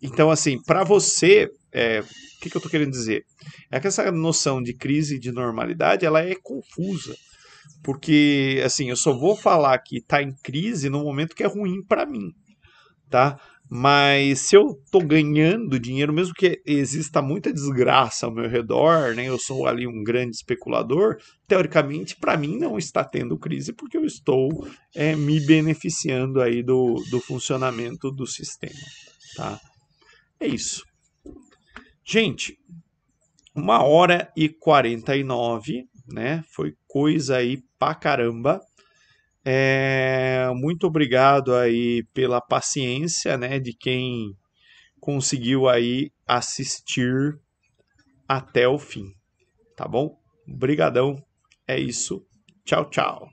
Então, assim, para você, o que eu estou querendo dizer? É que essa noção de crise e de normalidade, ela é confusa, porque, assim, eu só vou falar que está em crise no momento que é ruim para mim, tá? Mas se eu estou ganhando dinheiro, mesmo que exista muita desgraça ao meu redor, né? Eu sou ali um grande especulador, teoricamente, para mim não está tendo crise, porque eu estou me beneficiando aí do funcionamento do sistema, tá? É isso. Gente, 1h49, né? Foi coisa aí pra caramba. Muito obrigado aí pela paciência, né, de quem conseguiu aí assistir até o fim, tá bom? Obrigadão, é isso. Tchau, tchau.